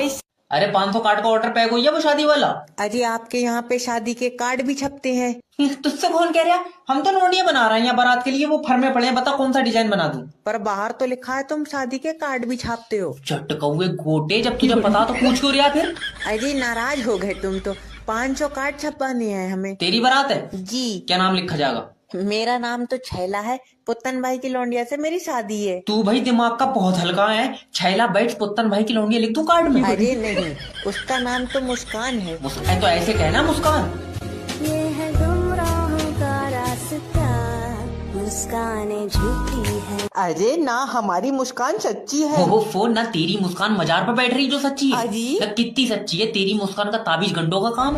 D: अरे 500 कार्ड का ऑर्डर पैक हुई है वो शादी वाला।
C: अरे आपके यहाँ पे शादी के कार्ड भी छपते हैं।
D: तुझसे कौन कह रहा? हम तो लोनिया बना रहे हैं यहाँ बारात के लिए, वो फर्मे पड़े हैं, बता कौन सा डिजाइन बना दूं?
C: पर बाहर तो लिखा है तुम शादी के कार्ड भी छापते हो।
D: चट कौए गोटे, जब तुझे पता तो पूछ क्यों रहा फिर?
C: अरे नाराज हो गए तुम तो। 500 कार्ड छपवाने हैं हमें।
D: तेरी बारात है
C: जी।
D: क्या नाम लिखा जाएगा?
C: मेरा नाम तो छैला है, पुत्तन भाई की लौंडिया से मेरी शादी है।
D: तू भाई दिमाग का बहुत हल्का है। छैला बैठ पुत्तन भाई की लौंडिया लिख दूं कार्ड में?
C: अरे नहीं, उसका नाम तो मुस्कान है।
D: मुस्कान तो ऐसे कहना मुस्कान।
F: मुस्कानें झूठी है।
C: अरे ना, हमारी मुस्कान सच्ची है।
D: हो फोन ना, तेरी मुस्कान मजार पे बैठ रही जो सच्ची है।
C: अजी?
D: ना कितनी सच्ची है तेरी मुस्कान का ताबीज घंटों का काम।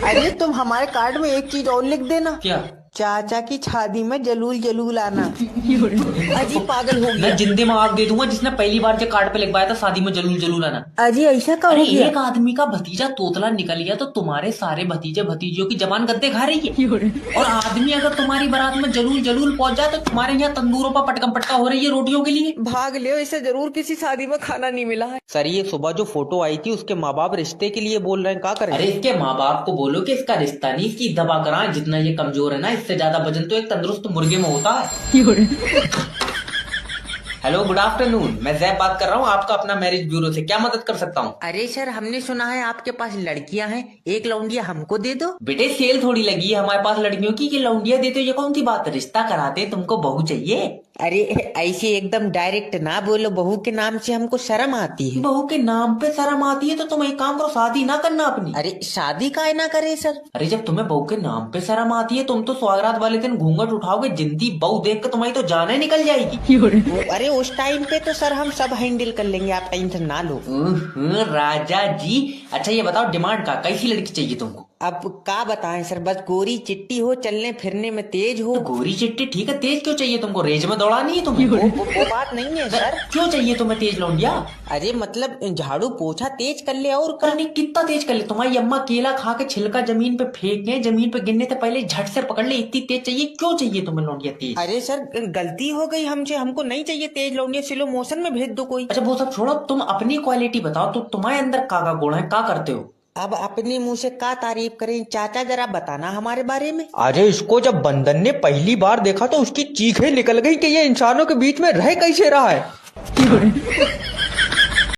C: अरे तुम हमारे कार्ड में एक चीज और लिख देना।
D: क्या?
C: चाचा की शादी में जलूल जलूल आना। अजी पागल हो गया।
D: मैं जिंदे में आग दे दूंगा जिसने पहली बार जो कार्ड पे लिखवाया था शादी में जलूल जलूल आना।
C: अजी ऐसा का
D: अरे
C: हो गया?
D: एक आदमी का भतीजा तोतला निकल गया तो तुम्हारे सारे भतीजे भतीजियों की जबान गद्दे खा रही है। और आदमी अगर तुम्हारी बारात में जलूल जलूल पहुंच जाए तो तुम्हारे यहाँ तंदूरों पर पटकम पटका हो रही है रोटियों के लिए।
C: भाग ले, इसे जरूर किसी शादी में खाना नहीं मिला है। सर ये सुबह जो फोटो आई थी उसके माँ बाप रिश्ते के लिए बोल रहे हैं, क्या करें?
D: अरे इसके माँ बाप को बोलो कि इसका रिश्ता नहीं, इसकी दवा कराएं। जितना ये कमजोर है ना, इससे ज्यादा वजन तो एक तंदुरुस्त मुर्गे में होता है। Hello, good afternoon. मैं जैब बात कर रहा हूँ, आपका अपना मैरिज ब्यूरो से। क्या मदद कर सकता हूँ?
C: अरे सर, हमने सुना है आपके पास लड़कियां हैं, एक लौंडिया हमको दे दो।
D: बेटे सेल थोड़ी लगी है हमारे पास लड़कियों की कि लौंडिया देते हो, ये कौन सी बात है? रिश्ता कराते हैं, तुमको बहू चाहिए।
C: अरे ऐसे एकदम डायरेक्ट ना बोलो, बहू के नाम से हमको शर्म आती है।
D: बहू के नाम पे शर्म आती है तो तुम एक काम करो, शादी ना करना अपनी।
C: अरे शादी काहे ना करे सर?
D: अरे जब तुम्हें बहू के नाम पे शर्म आती है, तुम तो सौगात वाले दिन घूंघट उठाओगे, जिंदी बहू देख कर तुम्हारी तो जान ही निकल जाएगी।
C: अरे उस टाइम पे तो सर हम सब हैंडल कर लेंगे, आप टेंशन ना लो।
D: राजा जी, अच्छा ये बताओ डिमांड का कैसी लड़की चाहिए तुमको?
C: अब क्या बताएं सर, बस गोरी चिट्टी हो, चलने फिरने में तेज हो।
D: तो गोरी चिट्टी ठीक है, तेज क्यों चाहिए तुमको? रेंज में दौड़ानी है तुम्हें?
C: वो बात नहीं है सर।
D: क्यों चाहिए तुम्हें तेज लौंडिया?
C: अरे मतलब झाड़ू पोछा तेज कर ले और
D: करने कितना तेज कर ले? तुम्हारी अम्मा केला खा के छिलका जमीन पे फेंके, जमीन पे गिरने से पहले झट से पकड़ ले, इतनी तेज चाहिए? क्यों चाहिए तुम्हें लौंडिया तेज?
C: अरे सर गलती हो गई हमसे, हमको नहीं चाहिए तेज लौंडिया, स्लो मोशन में भेज दो कोई।
D: अच्छा वो सब छोड़ो, तुम अपनी क्वालिटी बताओ, तो तुम्हारे अंदर का गुण है, क्या करते हो?
C: अब अपने मुंह से क्या तारीफ करें चाचा, जरा बताना हमारे बारे में।
E: अरे इसको जब बंदर ने पहली बार देखा तो उसकी चीखें निकल गई कि ये इंसानों के बीच में रह कैसे रहा है।